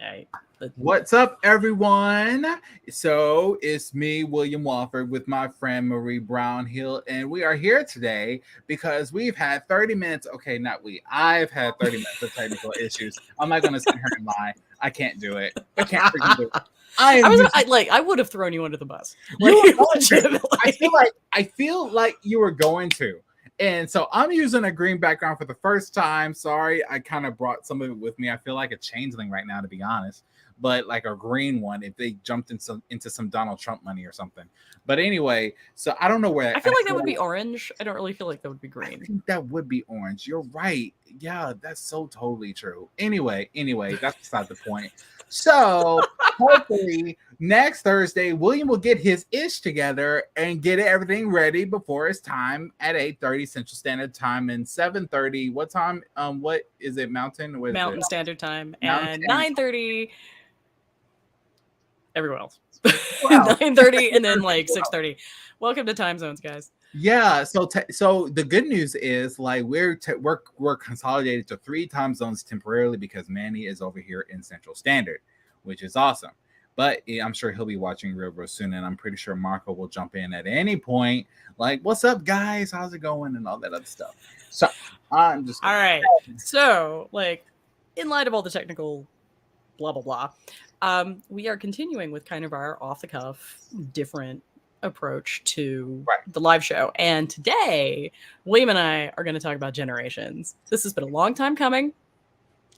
Right. What's up, everyone? So it's me, William Wofford, with my friend Marie Brownhill, and we are here today because we've had 30 minutes. Okay, not we. I've had 30 minutes of technical issues. I'm not going to sit here and lie. I can't do it. I can't freaking do it. I would have thrown you under the bus. Like, I feel like you were going to. And so I'm using a green background for the first time. Sorry, I kind of brought some of it with me. I feel like a changeling right now, to be honest. But like a green one, if they jumped into some Donald Trump money or something. But anyway, so I don't know where. I feel like that would be orange. I don't really feel like that would be green. I think that would be orange. You're right. Yeah, that's so totally true. Anyway, that's beside the point. So hopefully next Thursday, William will get his ish together and get everything ready before his time at 8:30 Central Standard Time and 7:30. What time? What is it? Mountain Standard Time and 9:30. Everyone else. Wow. 9:30 and then like 6:30. Welcome to time zones, guys. Yeah, so the good news is like we're consolidated to 3 time zones temporarily because Manny is over here in Central Standard, which is awesome. But I'm sure he'll be watching real soon, and I'm pretty sure Marco will jump in at any point. Like, what's up, guys? How's it going? And all that other stuff. So I'm just all right. So, like, in light of all the technical blah blah blah, we are continuing with kind of our off the cuff, different approach to the live show. And today, William and I are going to talk about generations. This has been a long time coming.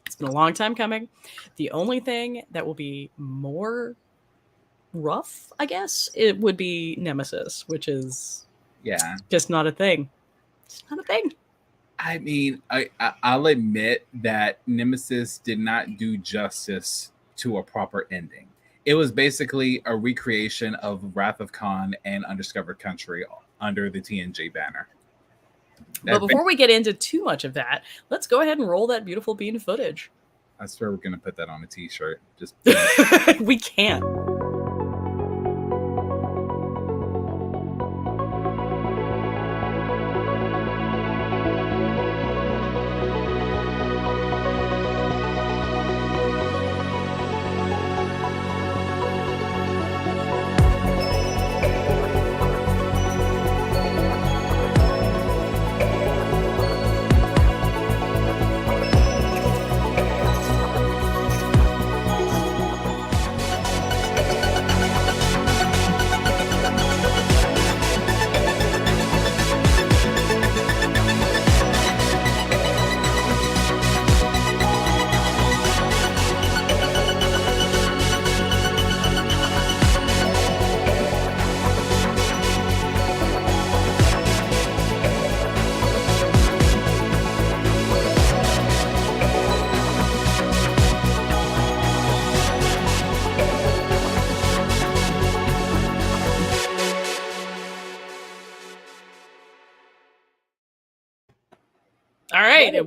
It's been a long time coming. The only thing that will be more rough, I guess, it would be Nemesis, which is just not a thing. It's not a thing. I mean, I'll admit that Nemesis did not do justice to a proper ending. It was basically a recreation of Wrath of Khan and Undiscovered Country under the TNG banner. But before we get into too much of that, let's go ahead and roll that beautiful bean footage. I swear we're going to put that on a t-shirt. Just we can't.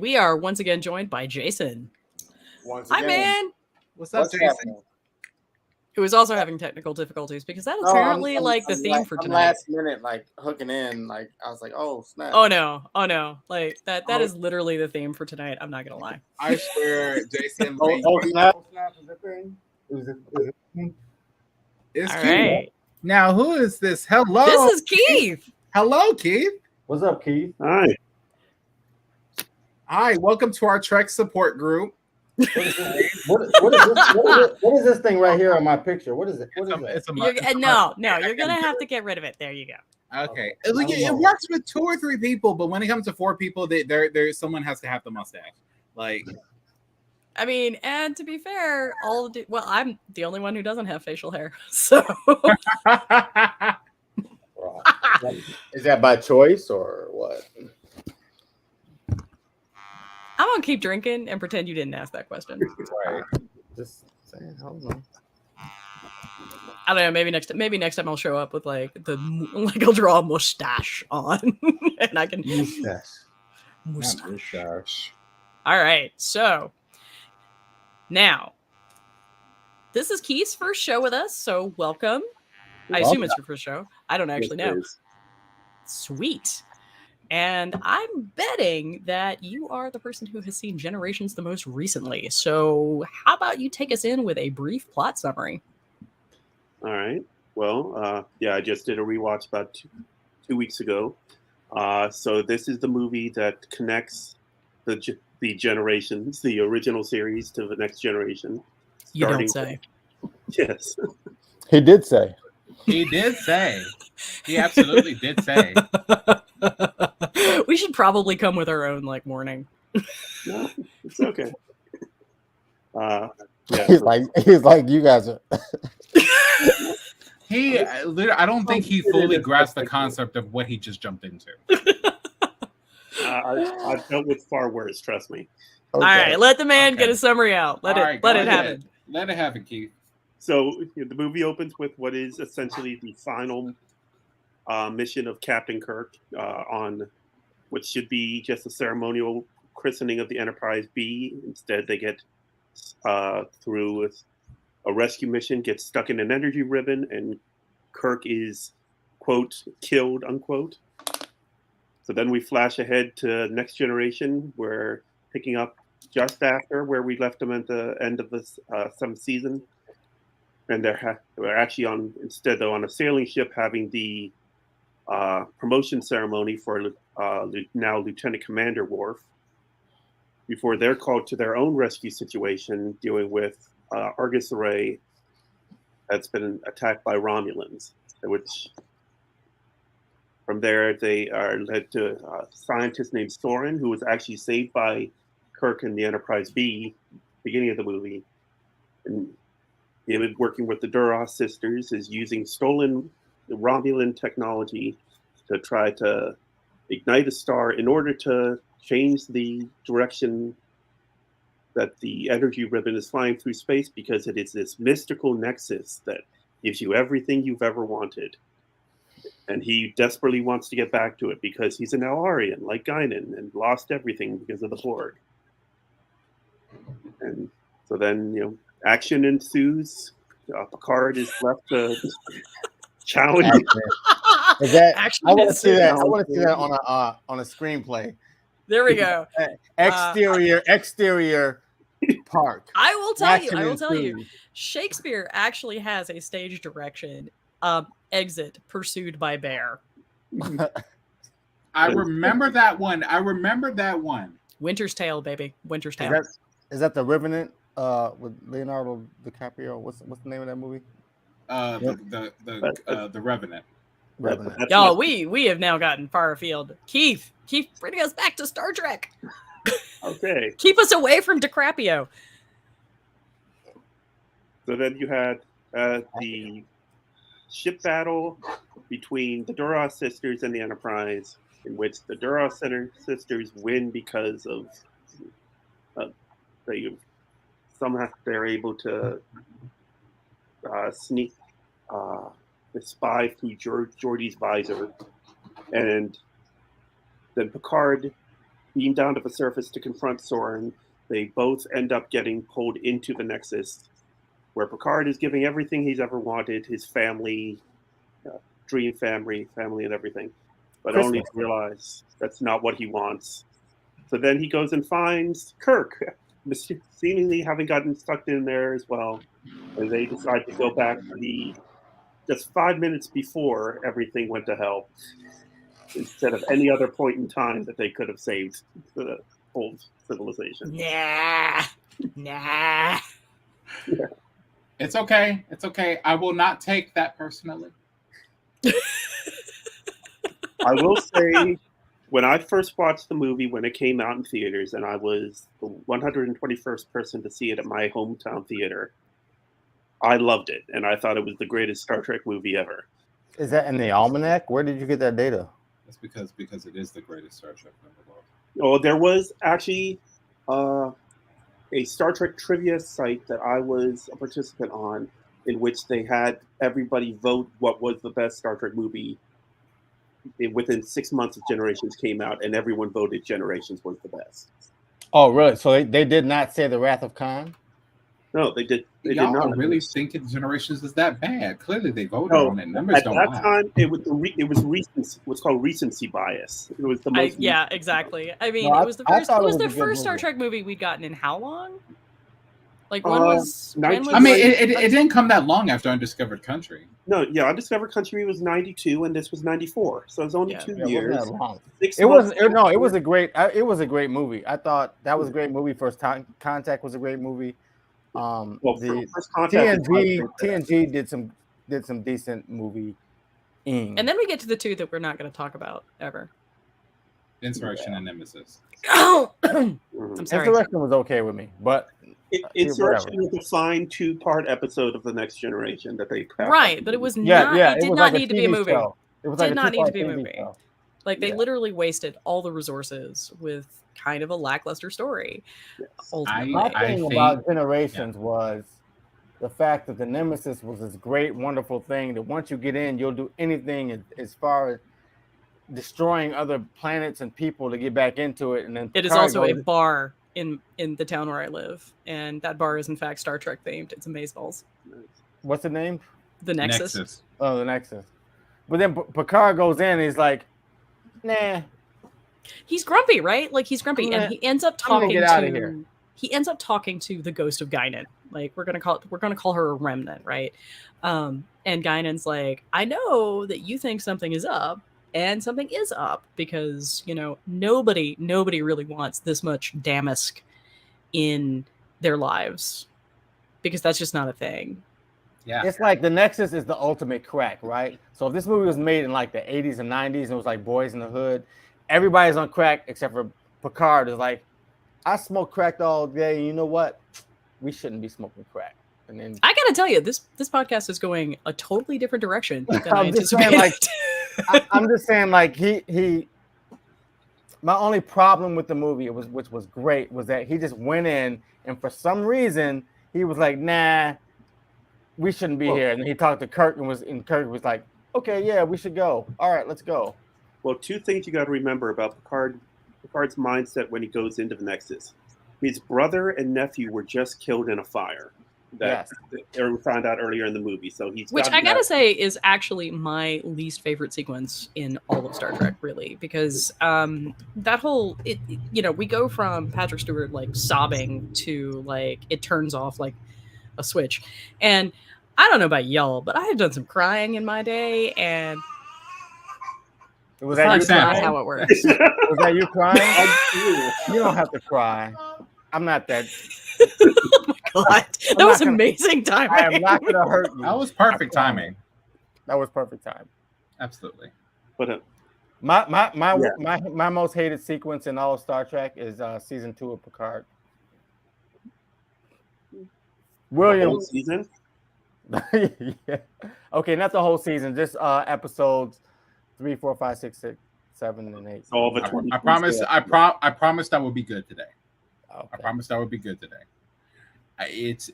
We are once again joined by Jason. Hi, man. What's up, Jason? Who is also having technical difficulties because that is apparently the theme for tonight. Last minute, hooking in, I was like, oh snap! Oh no! Like that is literally the theme for tonight. I'm not gonna lie. I swear, Jason. Snap is the thing. It's all Keith. Right. Now, who is this? Hello. This is Keith. Hello, Keith. What's up, Keith? Hi, welcome to our Trek support group. What is this thing right here on my picture? What is it? No, you're gonna have to get rid of it. There you go. Okay, it works with 2 or 3 people, but when it comes to 4 people, there someone has to have the mustache. Like, I mean, and to be fair, I'm the only one who doesn't have facial hair, so. Is that by choice or what? I'm gonna keep drinking and pretend you didn't ask that question. Right. Just saying, hold on. I don't know. Maybe next time I'll show up with I'll draw a mustache on, and I can mustache. All right. So now, this is Keith's first show with us. So welcome. I assume it's your first show. I don't actually know. Sweet. And I'm betting that you are the person who has seen Generations the most recently. So how about you take us in with a brief plot summary? All right. Well, yeah, I just did a rewatch about two weeks ago. So this is the movie that connects the generations, the original series, to the next generation. You don't say. Yes. He did say. He did say. He absolutely did say. We should probably come with our own like warning. No, it's okay. Yeah. He's like, you guys are. I don't think he fully grasped the concept of what he just jumped into. I've dealt with far worse, trust me. Okay. All right, let the man get a summary out. Let it happen. Let it happen, Keith. So the movie opens with what is essentially the final mission of Captain Kirk on what should be just a ceremonial christening of the Enterprise B. Instead, they get through a rescue mission, gets stuck in an energy ribbon, and Kirk is, quote, killed, unquote. So then we flash ahead to Next Generation. We're picking up just after where we left them at the end of the 7th season. And they're actually on a sailing ship having the promotion ceremony for now Lieutenant Commander Worf, before they're called to their own rescue situation dealing with Argus Array that's been attacked by Romulans, which from there they are led to a scientist named Soren, who was actually saved by Kirk and the Enterprise B beginning of the movie. And him working with the Duras sisters is using stolen Romulan technology to try to ignite a star in order to change the direction that the energy ribbon is flying through space, because it is this mystical nexus that gives you everything you've ever wanted. And he desperately wants to get back to it because he's an Elarian, like Guinan, and lost everything because of the Borg. And so then, action ensues. Picard is left to challenge. Is that? I want to see that. I want to see that on a screenplay. There we go. Exterior park. I will tell you. Shakespeare actually has a stage direction. Exit pursued by bear. I remember that one. Winter's Tale, baby. Winter's Tale. Is that the Revenant with Leonardo DiCaprio? What's the name of that movie? The Revenant. Y'all, we have now gotten far afield. Keith, bring us back to Star Trek. Okay. Keep us away from DiCaprio. So then you had the ship battle between the Duras sisters and the Enterprise, in which the Duras sisters win because of somehow they're able to sneak the spy through Geordi's visor, and then Picard beamed down to the surface to confront Soren. They both end up getting pulled into the Nexus, where Picard is giving everything he's ever wanted, his family, dream family and everything, but Christmas. Only to realize that's not what he wants. So then he goes and finds Kirk, seemingly having gotten stuck in there as well, and they decide to go back to just 5 minutes before everything went to hell, instead of any other point in time that they could have saved the old civilization. Nah. Yeah. It's okay. I will not take that personally. I will say, when I first watched the movie when it came out in theaters, and I was the 121st person to see it at my hometown theater, I loved it, and I thought it was the greatest Star Trek movie ever. Is that in the almanac? Where did you get that data? That's because it is the greatest Star Trek movie ever. Oh, there was actually a Star Trek trivia site that I was a participant on, in which they had everybody vote what was the best Star Trek movie within 6 months of Generations came out, and everyone voted Generations was the best. Oh, really? So they did not say The Wrath of Khan? No, they did. They did Y'all not. really think Generations is that bad? Clearly, they voted on it. Numbers at don't that lie. time, it was recency, what's called recency bias. It was the most. Yeah, exactly. I mean, No, it was the first. thought It was a the good first Star movie. Trek movie we'd gotten in how long? Like when was? When was I mean, it didn't come that long after Undiscovered Country. No, yeah, Undiscovered Country was 92, and this was 94. So it was only 2 years. It wasn't that long. 6 It months was no, it after. was a great. It was a great movie. I thought that was a great movie. First Time Contact was a great movie. Well, The First Contact is my favorite. TNG did some decent movie. And then we get to the two that we're not going to talk about ever. Insurrection and Nemesis. Oh, I'm sorry. Insurrection was okay with me, but Insurrection was a fine 2-part episode of The Next Generation that they right, but it was yeah, not. yeah, It did was not like need to be a TV movie. show. It was like did a not need to 2-part be a TV movie. show. Like they literally wasted all the resources with kind of a lackluster story. Ultimately. My thing about Generations was the fact that the Nemesis was this great, wonderful thing that once you get in, you'll do anything as far as destroying other planets and people to get back into it. And then it is also a bar in the town where I live, and that bar is in fact Star Trek themed. It's amazeballs. What's the name? The Nexus. Oh, the Nexus. But then Picard goes in and he's like, nah. He's grumpy, right? Like he's grumpy, and he ends up talking to. He ends up talking to the ghost of Guinan. Like we're gonna call her a remnant, right? And Guinan's like, I know that you think something is up, and something is up because nobody really wants this much Damask in their lives because that's just not a thing. Yeah, it's like the Nexus is the ultimate crack, right? So if this movie was made in like the 80s and 90s and it was like Boys in the Hood, everybody's on crack except for Picard is like, I smoke crack all day. And you know what? We shouldn't be smoking crack. And then I gotta tell you, this podcast is going a totally different direction than I anticipated. I'm just saying, like he. My only problem with the movie, which was great, was that he just went in and for some reason he was like, nah, we shouldn't be here. And he talked to Kirk and Kirk was like, okay, yeah, we should go. All right, let's go. Well, 2 things you got to remember about Picard's mindset when he goes into the Nexus. His brother and nephew were just killed in a fire. That we found out earlier in the movie. So which I gotta say is actually my least favorite sequence in all of Star Trek, really, because that whole we go from Patrick Stewart like sobbing to like it turns off like a switch, and I don't know about y'all, but I have done some crying in my day, and was that that's not how it works. Was that you crying? You don't have to cry. I'm not that. Oh my god, that was amazing timing. I am not gonna hurt you. That was perfect timing. That was perfect time. Absolutely. But my most hated sequence in all of Star Trek is season 2 of Picard. William season. Yeah. Okay, not the whole season. Just episodes 3, 4, 5, 6, 7, and 8. All of it. I promise. I promise that will be good today. Okay. I promise that would be good today. It's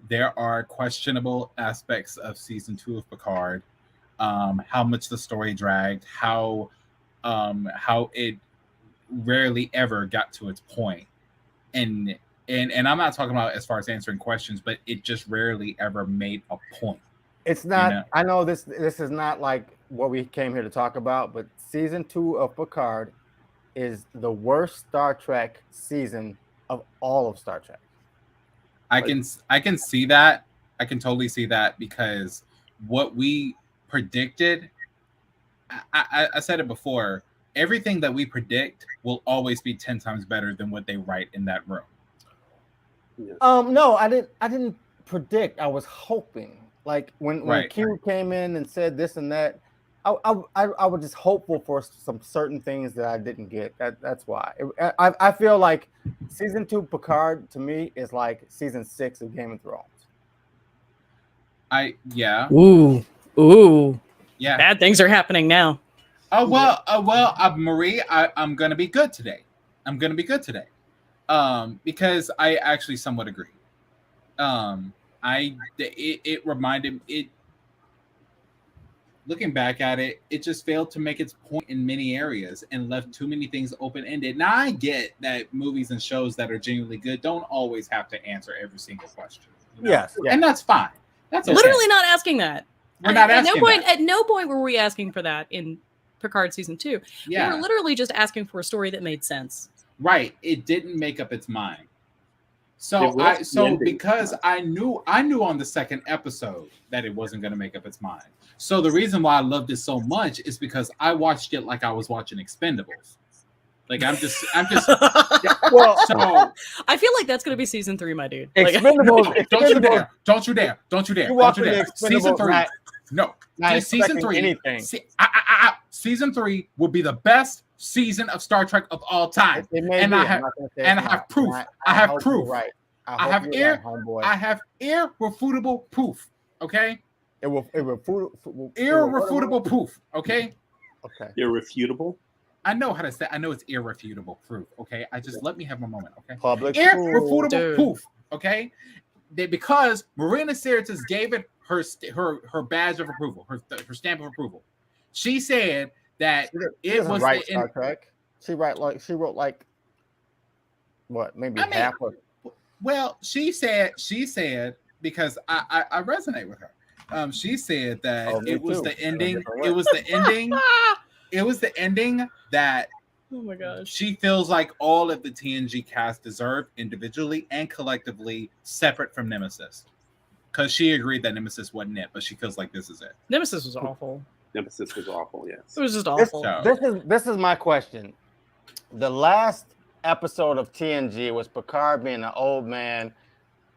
there are questionable aspects of season 2 of Picard. How much the story dragged, how it rarely ever got to its point, and I'm not talking about as far as answering questions, but it just rarely ever made a point. It's not. I know this is not like what we came here to talk about, but season 2 of Picard is the worst Star Trek season of all of Star Trek. I can see that. I can totally see that because what we predicted, I said it before, everything that we predict will always be 10 times better than what they write in that room. No, I didn't predict. I was hoping. Like when Q came in and said this and that, I was just hopeful for some certain things that I didn't get. That's why. I feel like season 2 Picard to me is like season 6 of Game of Thrones. Ooh. Yeah. Bad things are happening now. Marie, I'm gonna be good today. Because I actually somewhat agree. It reminded it. looking back at it, it just failed to make its point in many areas and left too many things open-ended. Now, I get that movies and shows that are genuinely good don't always have to answer every single question. You know? Yes, and that's fine. That's okay. Literally not asking that. We're not asking that. At no point were we asking for that in Picard season 2. Yeah. We were literally just asking for a story that made sense. Right. It didn't make up its mind. So because I knew on the second episode that it wasn't going to make up its mind. So the reason why I loved it so much is because I watched it like I was watching Expendables. Like I'm just well. So I feel like that's going to be season 3, my dude. Expendables. Don't you dare! Don't you dare! Don't you dare! Don't you dare! Season 3. No. Season 3. Anything. Season 3 will be the best season of Star Trek of all time. And I have proof. I have proof. Right. I have irrefutable proof. Okay. Irrefutable proof. Okay. Okay. Irrefutable. I know how to say. I know it's irrefutable proof. Okay. Let me have a moment. Okay. Public irrefutable proof. Okay. Because Marina Sirtis gave it her badge of approval, her stamp of approval. She said that it was Star Trek. She wrote like what, maybe half of. Well, she said because I resonate with her. She said that it was the ending. It was the ending. It was the ending that. Oh my gosh. She feels like all of the TNG cast deserved individually and collectively, separate from Nemesis. Because she agreed that Nemesis wasn't it, but she feels like this is it. Nemesis was awful. Nemesis was awful. Yes, it was just awful. This is my question. The last episode of TNG was Picard being an old man,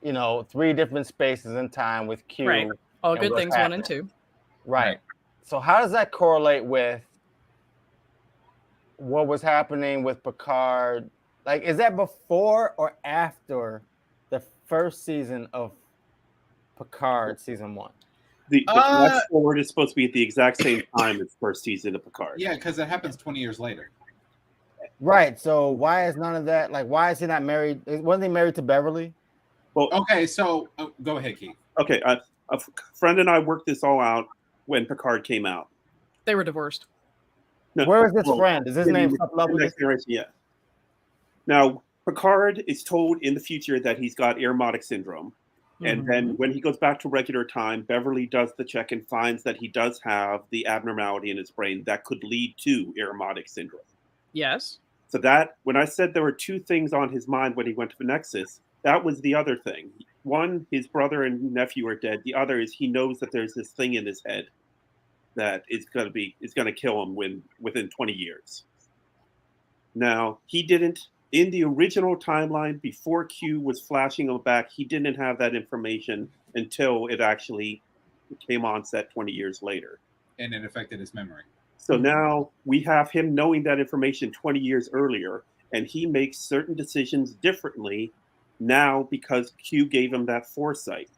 3 different spaces in time with Q. Right. All good things, happening. 1 and 2. Right. So how does that correlate with what was happening with Picard? Like, is that before or after the first season of Picard season 1? The fast forward is supposed to be at the exact same time as first season of Picard. Yeah, because it happens 20 years later. Right. So why is none of that? Like, why is he not married? Wasn't he married to Beverly? Well, okay. So go ahead, Keith. Okay. A friend and I worked this all out when Picard came out. They were divorced. No, where is this friend? Is his name something up with this? Yeah. Now, Picard is told in the future that he's got Irmotic syndrome. And then when he goes back to regular time, Beverly does the check and finds that he does have the abnormality in his brain that could lead to Irmotic syndrome. Yes. So that, when I said there were 2 things on his mind when he went to the Nexus, that was the other thing. One, his brother and nephew are dead. The other is he knows that there's this thing in his head that is going to kill him within 20 years. Now, he didn't. In the original timeline, before Q was flashing him back, he didn't have that information until it actually came on set 20 years later. And it affected his memory. So now we have him knowing that information 20 years earlier, and he makes certain decisions differently now because Q gave him that foresight.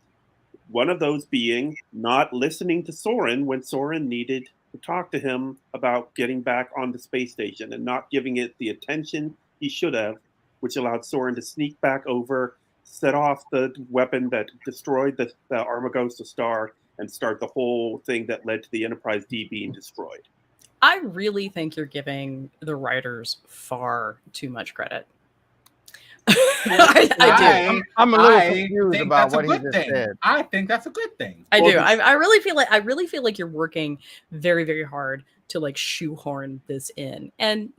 One of those being not listening to Soren when Soren needed to talk to him about getting back on the space station and not giving it the attention he should have, which allowed Soren to sneak back over, set off the weapon that destroyed the Armagosa star, and start the whole thing that led to the Enterprise D being destroyed. I really think you're giving the writers far too much credit. I do. I'm a little confused about what he just said. I think that's a good thing. I do. I really feel like you're working very, very hard to like shoehorn this in, and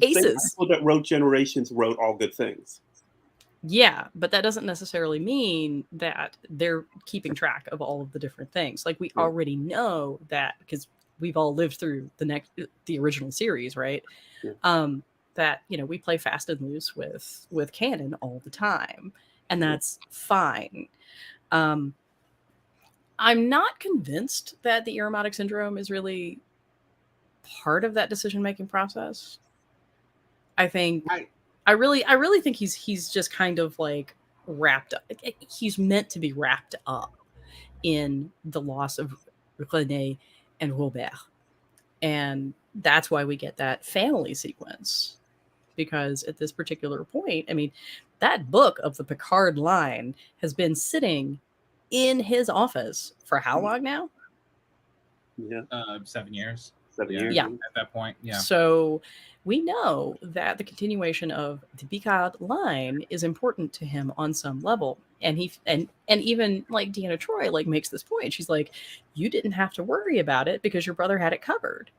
aces. People that wrote Generations wrote all good things. Yeah, but that doesn't necessarily mean that they're keeping track of all of the different things. Like we already know that because we've all lived through the original series, right? Yeah. That we play fast and loose with canon all the time, and that's fine. I'm not convinced that the Irmotic syndrome is really part of that decision-making process. I think I really think he's just kind of like wrapped up. He's meant to be wrapped up in the loss of René and Robert, and that's why we get that family sequence. Because at this particular point, I mean, that book of the Picard line has been sitting in his office for how long now? Yeah. 7 years. 7 years. Yeah. At that point, yeah. So we know that the continuation of the Picard line is important to him on some level. And even like Deanna Troi like makes this point. She's like, you didn't have to worry about it because your brother had it covered.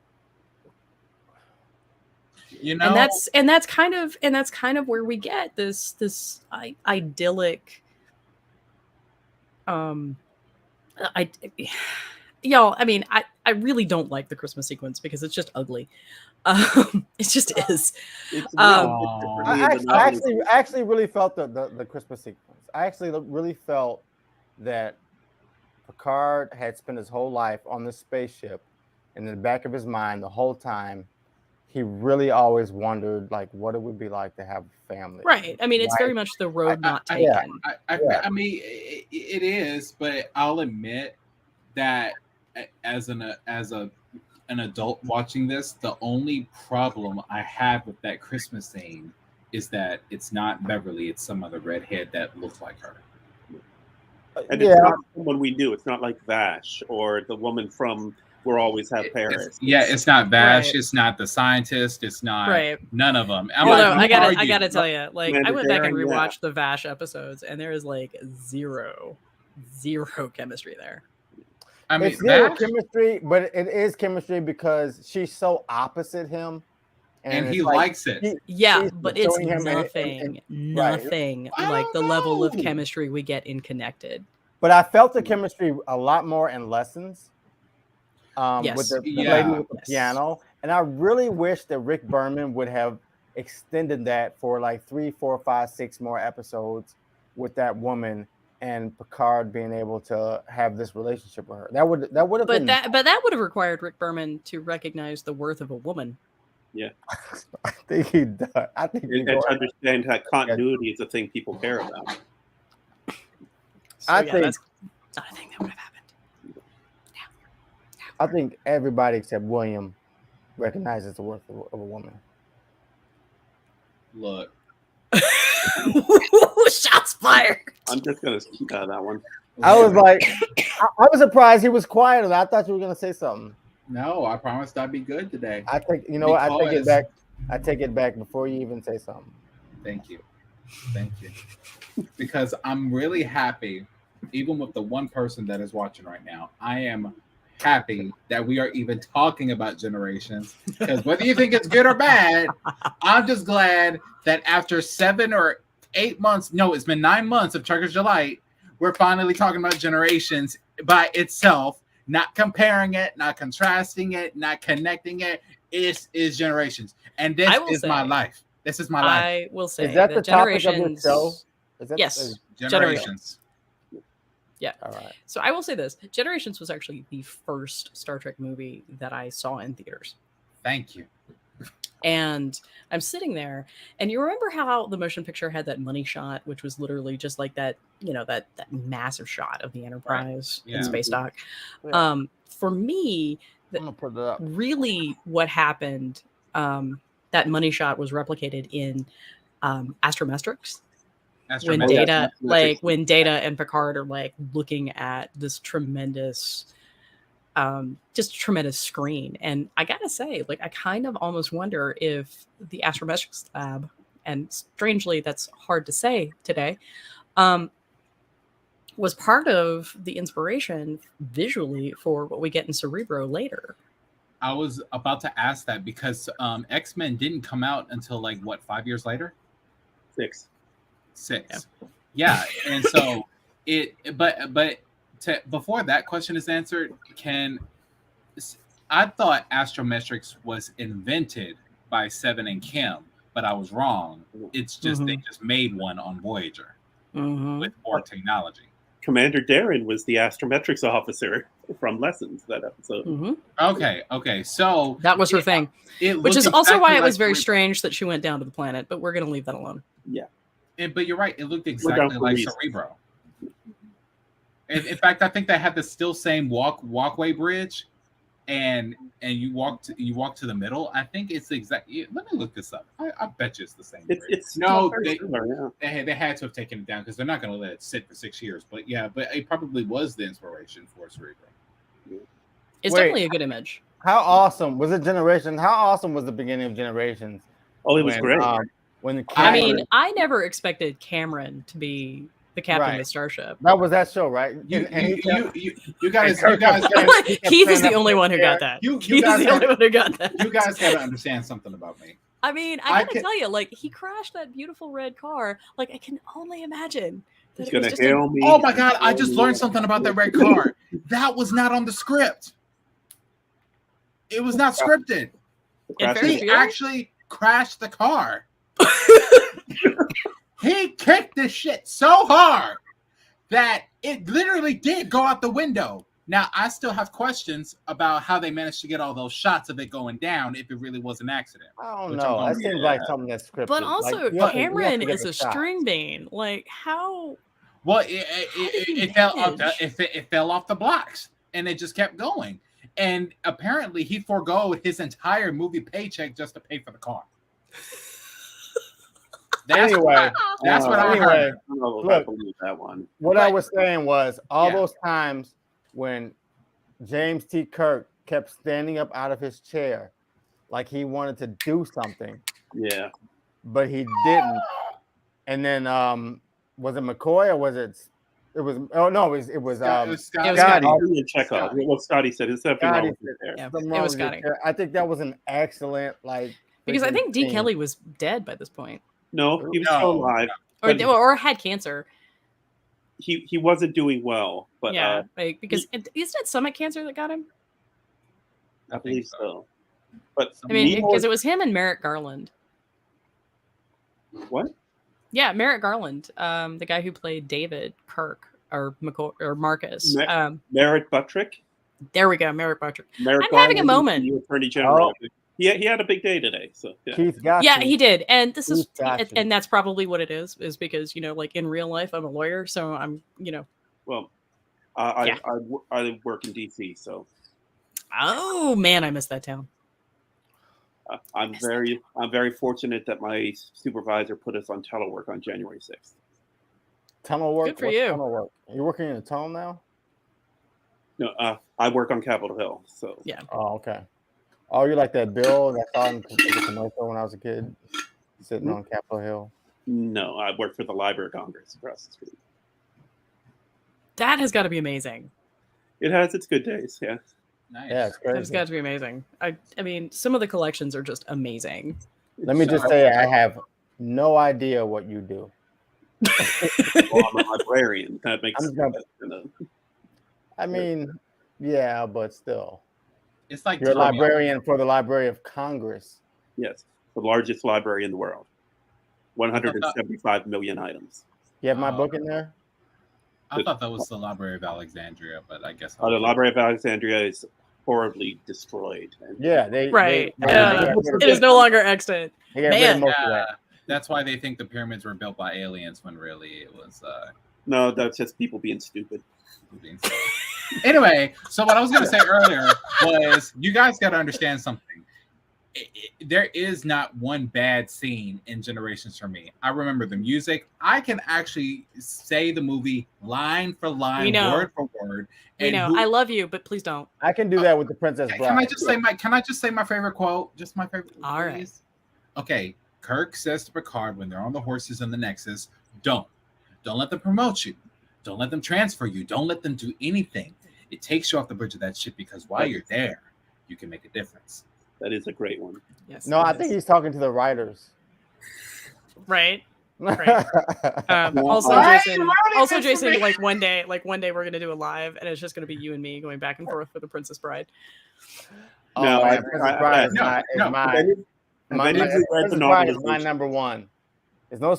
You know, and that's kind of where we get this idyllic y'all, I mean, I really don't like the Christmas sequence because it's just ugly. It just is. I actually really felt the Christmas sequence. I actually really felt that Picard had spent his whole life on this spaceship, and in the back of his mind the whole time, he really always wondered, like, what it would be like to have a family. Right. I mean, it's very much the road not taken. I mean, it is, but I'll admit that as an adult watching this, the only problem I have with that Christmas scene is that it's not Beverly, it's some other redhead that looks like her. And it's not someone we knew. It's not like Vash or the woman from We'll Always Have Paris. It's not Vash. Right. It's not the scientist. It's not none of them. Although I gotta tell you, like, I went back and rewatched the Vash episodes, and there is like zero chemistry there. I mean, it's zero chemistry, but it is chemistry because she's so opposite him, and he likes it. But it's nothing like the level of chemistry we get in Connected. But I felt the chemistry a lot more in Lessons. With the lady with the piano, and I really wish that Rick Berman would have extended that for like 3, 4, 5, 6 more episodes with that woman, and Picard being able to have this relationship with her. That would have been. But that would have required Rick Berman to recognize the worth of a woman. Yeah, I think he does. I think and to understand that continuity is a thing people care about. I think that's not a thing that would have happened. I think everybody except William recognizes the worth of a woman. Look. Shots fired. I'm just going to keep out of that one. I was like, I was surprised he was quiet. And I thought you were going to say something. No, I promised I'd be good today. I think, you know what? I take it back. I take it back before you even say something. Thank you. Because I'm really happy, even with the one person that is watching right now, I am happy that we are even talking about Generations, because whether you think it's good or bad, I'm just glad that after 7 or 8 months, no, it's been 9 months of Trucker's Delight, we're finally talking about Generations by itself, not comparing it, not contrasting it, not connecting it. It is Generations, and this is my life. This is my life. I will say, is that the topic of the show? Yes, Generations. Yeah. All right. So I will say this: Generations was actually the first Star Trek movie that I saw in theaters. Thank you. And I'm sitting there, and you remember how the motion picture had that money shot, which was literally just like that, that massive shot of the Enterprise in space dock. Yeah. For me, really what happened, that money shot was replicated in Astrometrics. When Data and Picard are like looking at this tremendous screen, and I gotta say, like, I kind of almost wonder if the Astrometrics lab, and strangely that's hard to say today, was part of the inspiration visually for what we get in Cerebro later. I was about to ask that because X-Men didn't come out until 5 years later? 6. Yeah. And so before that question is answered, I thought Astrometrics was invented by Seven and Kim, but I was wrong. It's just they just made one on Voyager with more technology. Commander Darren was the Astrometrics officer from Lessons that episode. Okay. So that was her thing, which is also why it was very strange that she went down to the planet, but we're going to leave that alone. Yeah. But you're right. It looked exactly like Cerebro. In fact, I think they had the still same walkway bridge, and you walk to the middle. I think it's the exact. Let me look this up. I bet you it's the same. It's they had to have taken it down because they're not going to let it sit for 6 years. But it probably was the inspiration for Cerebro. It's Wait. definitely a good image. How awesome was it? Generation? How awesome was the beginning of Generations? Oh, it was great. When I mean, I never expected Cameron to be the captain of Right. the starship. that was that show, right? You And guys, Kirk kept saying- Keith is the only one who got that. You Keith is guys the only one who got that. you guys got to understand something about me. I mean, I gotta tell you, like, he crashed that beautiful red car. Like, I can only imagine that He's it was gonna just hail me. Oh my God, I just learned something about that red car. That was not on the script. It was not scripted. He actually crashed the car. He kicked this shit so hard that it literally did go out the window. Now, I still have questions about how they managed to get all those shots of it going down if it really was an accident. I don't know. That seems like something that's scripted. But also, like, Cameron is a string bean. Like, how? Well, it fell off the blocks, and it just kept going. And apparently, he forgoed his entire movie paycheck just to pay for the car. That's what I heard. I don't know if I believe that one. What I was saying was all those times when James T. Kirk kept standing up out of his chair like he wanted to do something. Yeah. But he didn't. And then was it McCoy or was it was Scotty. Chekhov. What Scotty said. It's definitely there. Yeah, it was Scotty. I think that was an excellent because I think D. Kelly was dead by this point. No, he was still alive. Or had cancer. He wasn't doing well, but because isn't it stomach cancer that got him? I believe so. But I mean, because it was him and Merrick Garland. What? Yeah, Merrick Garland, the guy who played David Kirk or McCoy or Marcus. Merrick Buttrick. There we go, Merrick Buttrick. Merrick I'm Garland, having a moment. the Attorney General. He had a big day today. So Keith got he did, and this is, and that's probably what it is because like in real life I'm a lawyer, so I'm Well, I work in DC, so. Oh man, I miss that town. I'm very fortunate that my supervisor put us on telework on January 6th. Tunnel work. Good for you. Tunnel work? Are you working in a tunnel now? No, I work on Capitol Hill. So yeah. Oh, okay. Oh, you're like that Bill that saw in the commercial when I was a kid, sitting on Capitol Hill. No, I work for the Library of Congress across the street. That has got to be amazing. It has its good days, yeah. Nice. Yeah, it's crazy. That's got to be amazing. I mean, some of the collections are just amazing. Let me just say, I have no idea what you do. Well, I'm a librarian. That makes sense. I mean, yeah, but still. It's like you're a librarian for the Library of Congress. Yes, the largest library in the world. 175 million items. You have my book in there? I thought that was the Library of Alexandria, but I guess the Library of Alexandria is horribly destroyed. Yeah, it is no longer extant. Man, that's why they think the pyramids were built by aliens when really it was. No, that's just people being stupid. Anyway, so what I was going to say earlier was you guys got to understand something. There is not one bad scene in Generations for me. I remember the music. I can actually say the movie line for line, word for word. I love you, but please don't. I can do that with the Princess Bride. Can I just say my favorite quote? Just my favorite. All right. Okay. Kirk says to Picard when they're on the horses in the Nexus, don't let them promote you. Don't let them transfer you. Don't let them do anything. It takes you off the bridge of that ship because while you're there, you can make a difference. That is a great one. Yes. No, I think he's talking to the writers. Right. Also, Jason, like one day we're gonna do a live, and it's just gonna be you and me going back and forth for the Princess Bride. No, Princess Bride is my number one. There's no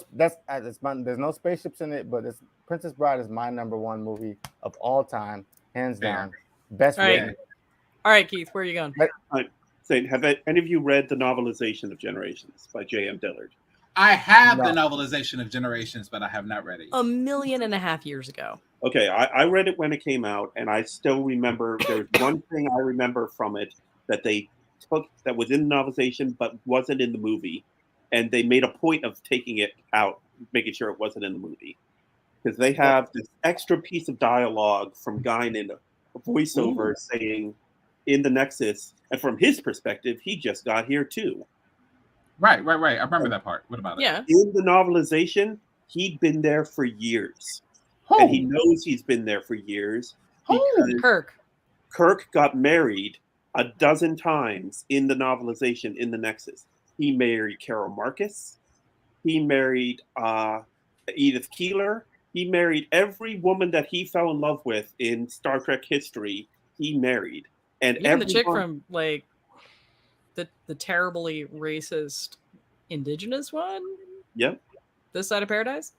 spaceships in it, but Princess Bride is my number one movie of all time, hands down. Best written. All right, Keith, where are you going? Have any of you read the novelization of Generations by J.M. Dillard? I have the novelization of Generations, but I have not read it. 1.5 million years ago. Okay, I read it when it came out, and I still remember there's one thing I remember from it that they took that was in the novelization but wasn't in the movie, and they made a point of taking it out, making sure it wasn't in the movie. Because they have this extra piece of dialogue from Guinan, a voiceover saying, in the Nexus, and from his perspective, he just got here too. Right. I remember that part. What about it? Yeah. In the novelization, he'd been there for years. Oh. And he knows he's been there for years because Kirk got married a dozen times in the novelization in the Nexus. He married Carol Marcus. He married Edith Keeler. He married every woman that he fell in love with in Star Trek history. He married, and even the chick from like the terribly racist indigenous one. Yep. This Side of Paradise.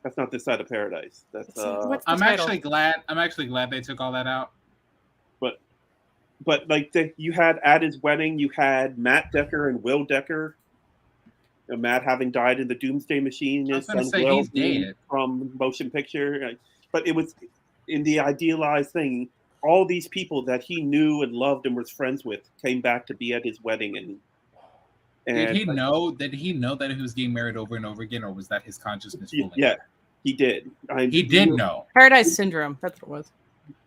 That's not This Side of Paradise. That's I'm actually glad they took all that out. But like you had at his wedding, you had Matt Decker and Will Decker. Matt having died in the Doomsday Machine, his son Will he's dead from motion picture. But it was in the idealized thing. All these people that he knew and loved and was friends with came back to be at his wedding. And did he know that he was getting married over and over again, or was that his consciousness? Yeah, he did. He did know. Paradise Syndrome. That's what it was.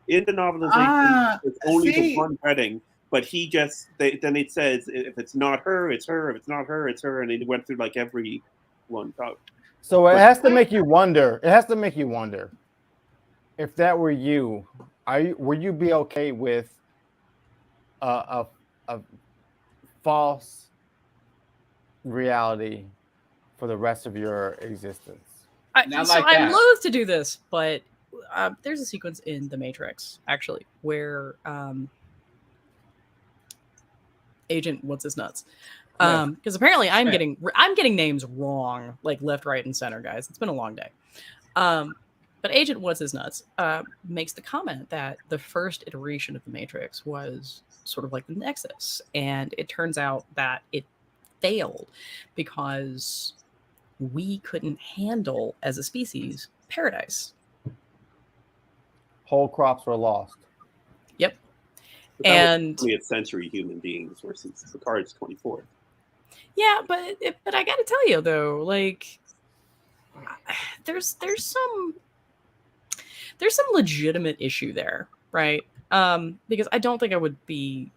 In the novelization, it's only the one wedding, but he just then it says if it's not her, it's her. If it's not her, it's her, and it went through like every one. So it has to make you wonder. It has to make you wonder if that were you. Would you be okay with a false reality for the rest of your existence? I'm loath to do this, but there's a sequence in The Matrix actually where Agent What's His Nuts, because apparently I'm getting names wrong like left, right, and center, guys. It's been a long day. But Agent What's His Nuts makes the comment that the first iteration of The Matrix was sort of like the Nexus, and it turns out that it failed because we couldn't handle as a species paradise. Whole crops were lost. Yep. And 20th century human beings versus Picard's 24th. Yeah, but I got to tell you though, like there's some legitimate issue there, right? Because I don't think I would be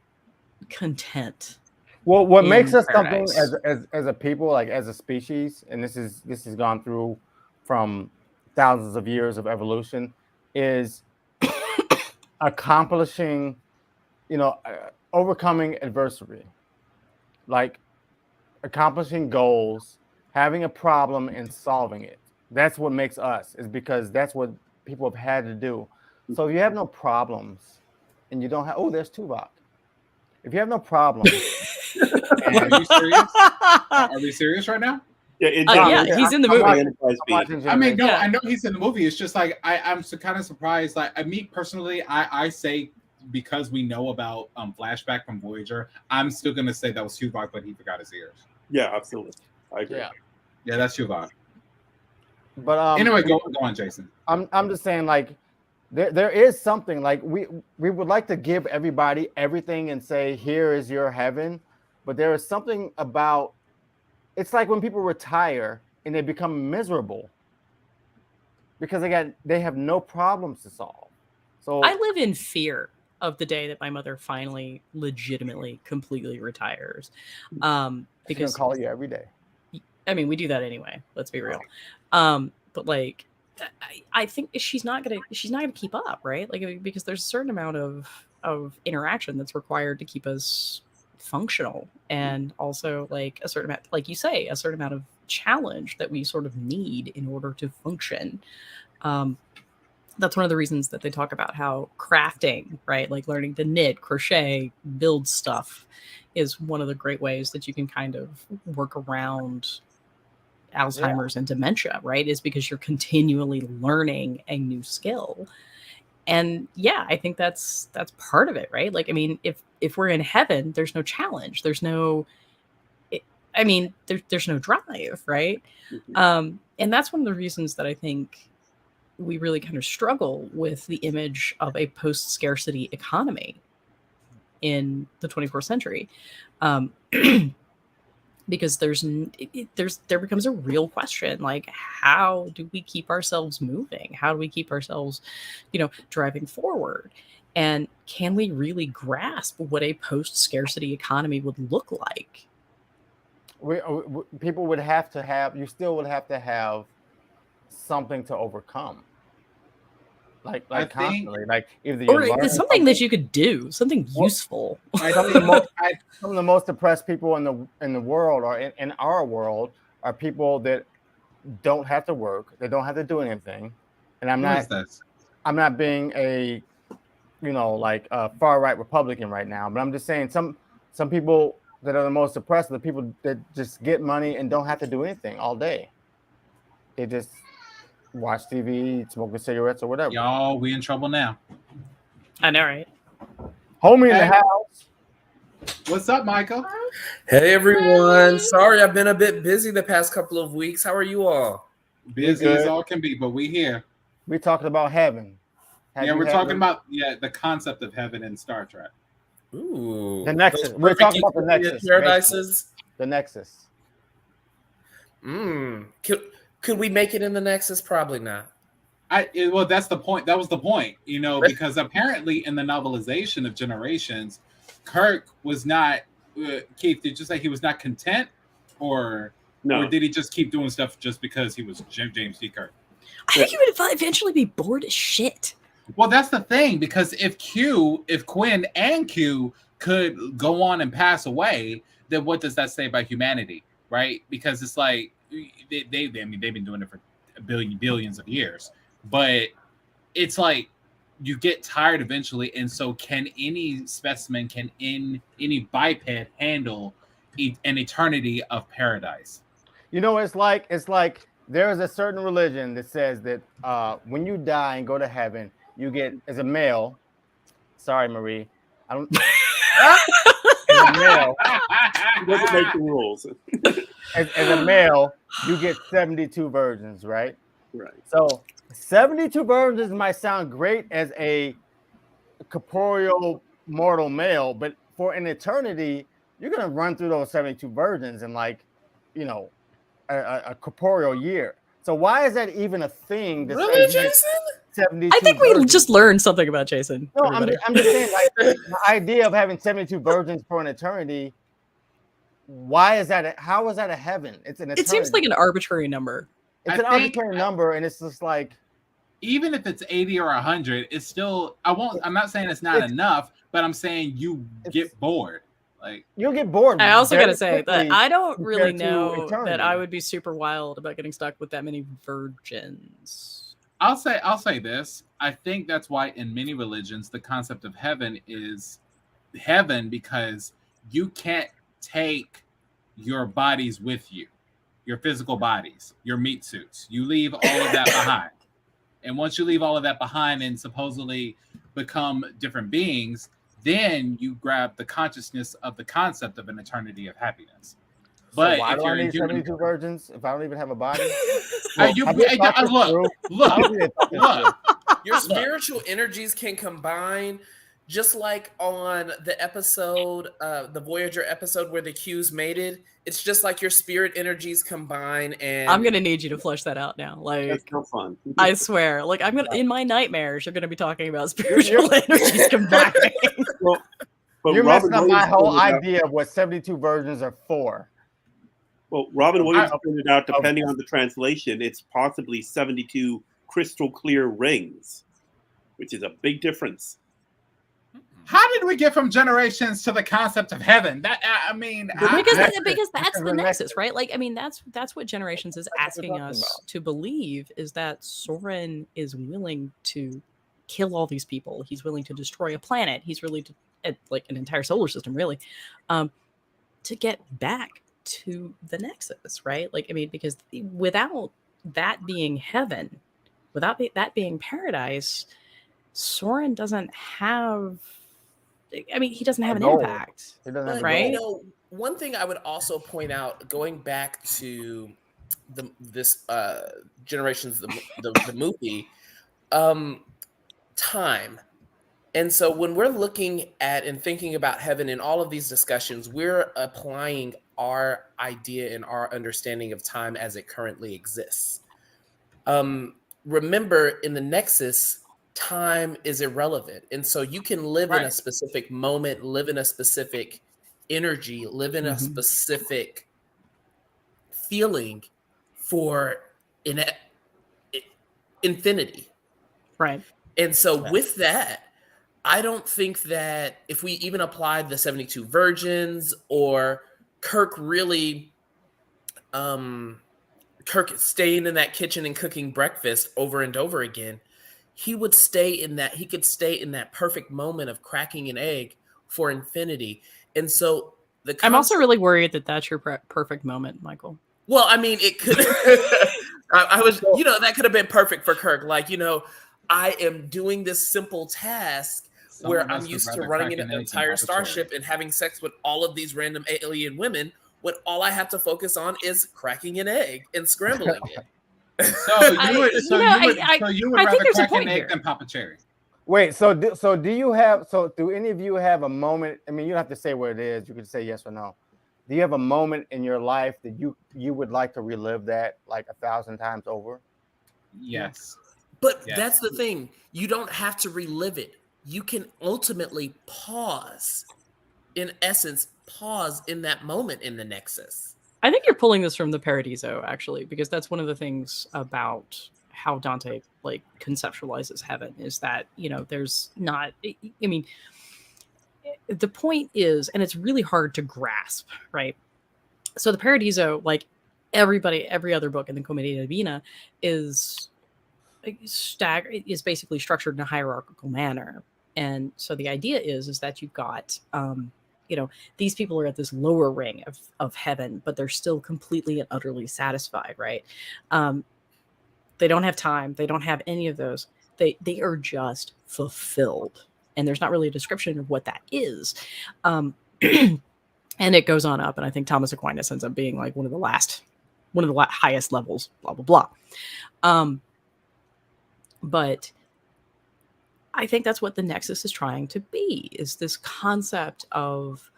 content. Well, what makes us paradise. something as a people, like as a species, and this has gone through from thousands of years of evolution, is accomplishing, overcoming adversity, like accomplishing goals, having a problem and solving it. That's what makes us, is because that's what people have had to do. So if you have no problems and you don't have, there's Tuvok. If you have no problems. Are you serious? Are we serious right now? Yeah, he's in the movie. I mean, no, I know he's in the movie. It's just like I'm kind of surprised. Like me personally, I say because we know about flashback from Voyager, I'm still gonna say that was Tuvok, but he forgot his ears. Yeah, absolutely. I agree. Yeah, that's Tuvok. But anyway, go on, Jason. I'm just saying, like, there is something, like we would like to give everybody everything and say, here is your heaven, but there is something about, it's like when people retire and they become miserable because they have no problems to solve. So I live in fear of the day that my mother finally legitimately completely retires. Because she's gonna call you every day. I mean, we do that anyway, let's be real. But like I think she's not gonna keep up, right? Like, because there's a certain amount of interaction that's required to keep us functional, and also like a certain amount, like you say, a certain amount of challenge that we sort of need in order to function. That's one of the reasons that they talk about how crafting, right, like learning to knit, crochet, build stuff, is one of the great ways that you can kind of work around Alzheimer's and dementia, right? Is because you're continually learning a new skill. And yeah, I think that's part of it, right? Like, I mean, if we're in heaven, there's no challenge. There's no, there's no drive, right? Mm-hmm. And that's one of the reasons that I think we really kind of struggle with the image of a post-scarcity economy in the 21st century. Because there becomes a real question, like, how do we keep ourselves moving? How do we keep ourselves, driving forward? And can we really grasp what a post-scarcity economy would look like? People would have to have, you still would have to have something to overcome. Like constantly, like either you learn it's something that you could do, something useful. Some of the most oppressed people in the world, or in our world, are people that don't have to work, they don't have to do anything. And I'm not being a like a far right Republican right now, but I'm just saying some people that are the most oppressed are the people that just get money and don't have to do anything all day. They just watch TV, smoking cigarettes or whatever. Y'all, we in trouble now. I know, right? Homie in the house. What's up, Michael? Hey, everyone. Sorry, I've been a bit busy the past couple of weeks. How are you all? Busy as all can be, but we here. We talking about heaven. We're talking about the concept of heaven in Star Trek. Ooh, the Nexus. We're talking about the Nexus. Paradises. The Nexus. Could we make it in the Nexus? Probably not. Well, that's the point. That was the point, because apparently in the novelization of Generations, Kirk was not. Keith, did you say he was not content, or did he just keep doing stuff just because he was James T. Kirk? I think he would eventually be bored as shit. Well, that's the thing, because if Quinn and Q could go on and pass away, then what does that say about humanity, right? Because it's like they've been doing it for billions of years, but it's like you get tired eventually, and so can any specimen, any biped handle an eternity of paradise? It's like there is a certain religion that says that when you die and go to heaven, you get, as a male, sorry, Marie, I don't. As a male, he doesn't make the rules. as a male, you get 72 virgins, right? Right. So 72 virgins might sound great as a corporeal mortal male, but for an eternity, you're gonna run through those 72 virgins in a corporeal year. So why is that even a thing? Really, Jason? 72 I think we virgins? just learned something about Jason. No, I'm just saying, like, the idea of having 72 virgins for an eternity. Why is that? How is that a heaven? It's an eternity. It seems like an arbitrary number. It's an arbitrary number, and it's just like, even if it's 80 or 100, it's still. I'm not saying it's not enough, but I'm saying you get bored. Like, you'll get bored. I also gotta say that I don't really know that I would be super wild about getting stuck with that many virgins. I'll say this. I think that's why in many religions the concept of heaven is heaven, because you can't take your bodies with you, your physical bodies, your meat suits. You leave all of that behind. And once you leave all of that behind and supposedly become different beings, then you grab the consciousness of the concept of an eternity of happiness. But so why if do you're I need 72 virgins if I don't even have a body? Look. Your spiritual energies can combine, just like on the episode, the Voyager episode where the Qs mated. It's just like your spirit energies combine, and I'm gonna need you to flesh that out now. Like, that's no fun. I swear, like I'm gonna in my nightmares, you're gonna be talking about spiritual energies combining. But you're messing up my whole idea of what 72 virgins are for. Well, Robin Williams pointed out, depending on the translation, it's possibly 72 crystal clear rings, which is a big difference. How did we get from Generations to the concept of heaven? Because that's the nexus, right? Like, I mean, that's what Generations is asking us to believe, is that Soren is willing to kill all these people. He's willing to destroy a planet. He's really like an entire solar system, really, to get back to the nexus, right? Like, I mean, because without that being heaven, without that being paradise, Soren doesn't have. I mean, he doesn't have an impact, right? One thing I would also point out, going back to this Generations, the movie, time. And so when we're looking at and thinking about heaven in all of these discussions, we're applying our idea and our understanding of time as it currently exists. Remember, in the Nexus, time is irrelevant. And so you can live in a specific moment, live in a specific energy, live in a specific feeling for infinity. Right. And so with that, I don't think that if we even applied the 72 virgins or Kirk really Kirk staying in that kitchen and cooking breakfast over and over again, he could stay in that perfect moment of cracking an egg for infinity. And so I'm also really worried that that's your perfect moment, Michael. Well, I mean, it could. I was, that could have been perfect for Kirk. Like, I am doing this simple task where I'm used to running an entire starship and having sex with all of these random alien women, when all I have to focus on is cracking an egg and scrambling it. So you would rather crack an egg than pop a cherry. Wait, do any of you have a moment? I mean, you don't have to say what it is. You can say yes or no. Do you have a moment in your life that you would like to relive that like 1,000 times over? Yes. But that's the thing. You don't have to relive it. You can ultimately pause. In essence, pause in that moment in the Nexus. I think you're pulling this from the Paradiso, actually, because that's one of the things about how Dante like conceptualizes heaven is that, there's not, I mean, the point is, and it's really hard to grasp, right? So the Paradiso, like every other book in the Commedia Divina is basically structured in a hierarchical manner. And so the idea is that you've got, these people are at this lower ring of heaven, but they're still completely and utterly satisfied, right? They don't have time. They don't have any of those. They are just fulfilled. And there's not really a description of what that is. And it goes on up. And I think Thomas Aquinas ends up being like one of the highest levels, blah, blah, blah. But I think that's what the Nexus is trying to be, is this concept of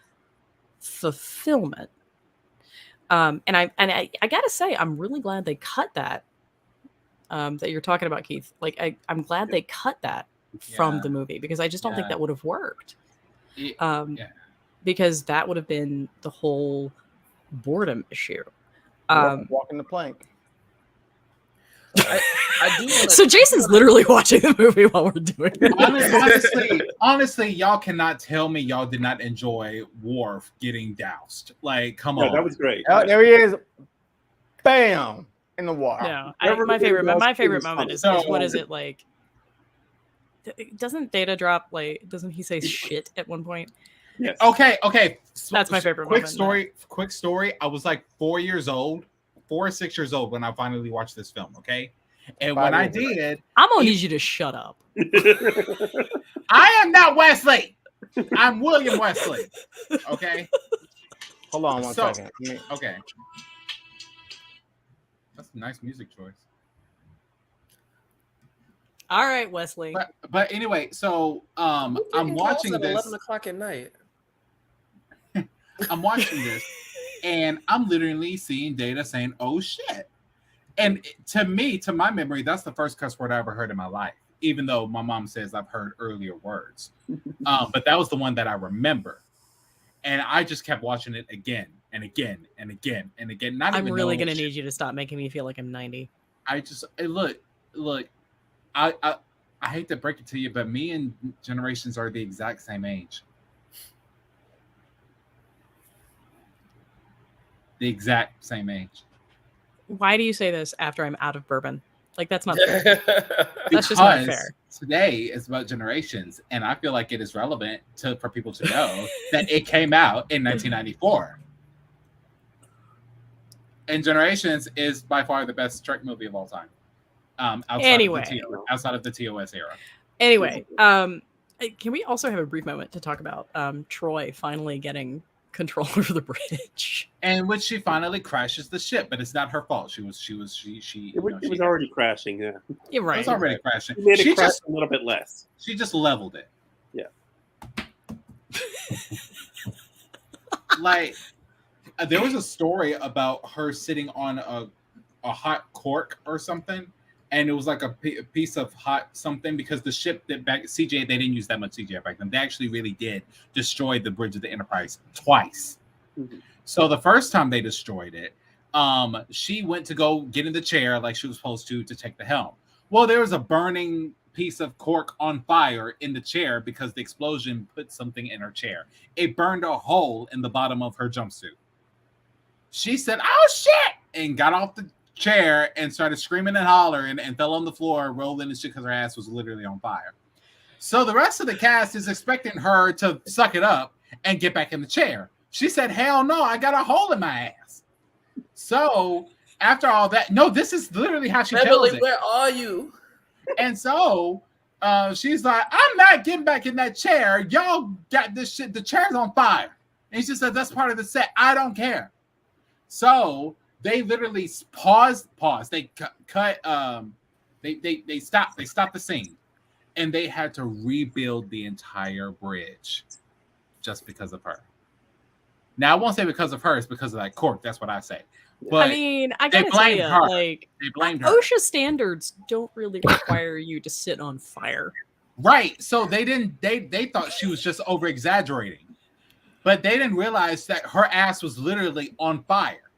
fulfillment. And I gotta say, I'm really glad they cut that you're talking about, Keith. Like, I'm glad they cut that from the movie, because I just don't think that would have worked. Because that would have been the whole boredom issue. Walking the plank. I do so Jason's literally watching the movie while we're doing it. Honestly, y'all cannot tell me y'all did not enjoy Worf getting doused. Like, come on. That was great. There he is. Bam! In the water. No, my favorite moment is what is it like? Doesn't Data drop, like, doesn't he say shit at one point? Yes. Okay. That's my favorite moment. Quick story. I was like 4 or 6 years old when I finally watched this film, okay? And when I did... I'm going to need you to shut up. I am not Wesley. I'm William Wesley. Okay? Hold on one second. Okay. That's a nice music choice. All right, Wesley. But anyway, so I'm watching this... 11 o'clock at night. I'm watching this, and I'm literally seeing Data saying, "Oh shit." And to my memory, that's the first cuss word I ever heard in my life, even though my mom says I've heard earlier words. But that was the one that I remember. And I just kept watching it again and again and again and again. I'm really going to need you to stop making me feel like I'm 90. Look, I hate to break it to you, but me and Generations are the exact same age. The exact same age. Why do you say this after I'm out of bourbon? Like, that's not fair. That's just not fair. Today is about Generations, and I feel like it is relevant for people to know that it came out in 1994. And Generations is by far the best Trek movie of all time. Outside of the TOS era. Anyway, can we also have a brief moment to talk about Troy finally getting control over the bridge, and when she finally crashes the ship, but it's not her fault. It was already crashing. Yeah, you're right. It was already crashing. She made it crash a little bit less. She just leveled it. Yeah. Like, there was a story about her sitting on a hot cork or something and it was like a piece of hot something, because the ship that back CGI, they didn't use that much CGI back then. They actually really did destroy the bridge of the Enterprise twice. Mm-hmm. So the first time they destroyed it, she went to go get in the chair like she was supposed to take the helm. Well, there was a burning piece of cork on fire in the chair because the explosion put something in her chair. It burned a hole in the bottom of her jumpsuit. She said, "Oh shit!" and got off the chair and started screaming and hollering and fell on the floor, rolling and shit because her ass was literally on fire. So the rest of the cast is expecting her to suck it up and get back in the chair. She said, "Hell no, I got a hole in my ass." So after all that, no, this is literally how she tells it. Where are you? And so she's like, "I'm not getting back in that chair. Y'all got this shit. The chair's on fire." And she said, "That's part of the set. I don't care." So they literally paused. They cut. They stopped the scene, and they had to rebuild the entire bridge just because of her. Now I won't say because of her; it's because of that cork. That's what I say. But I mean, I gotta tell you, like, they blamed her. OSHA standards don't really require you to sit on fire, right? So they didn't. They thought she was just over exaggerating, but they didn't realize that her ass was literally on fire.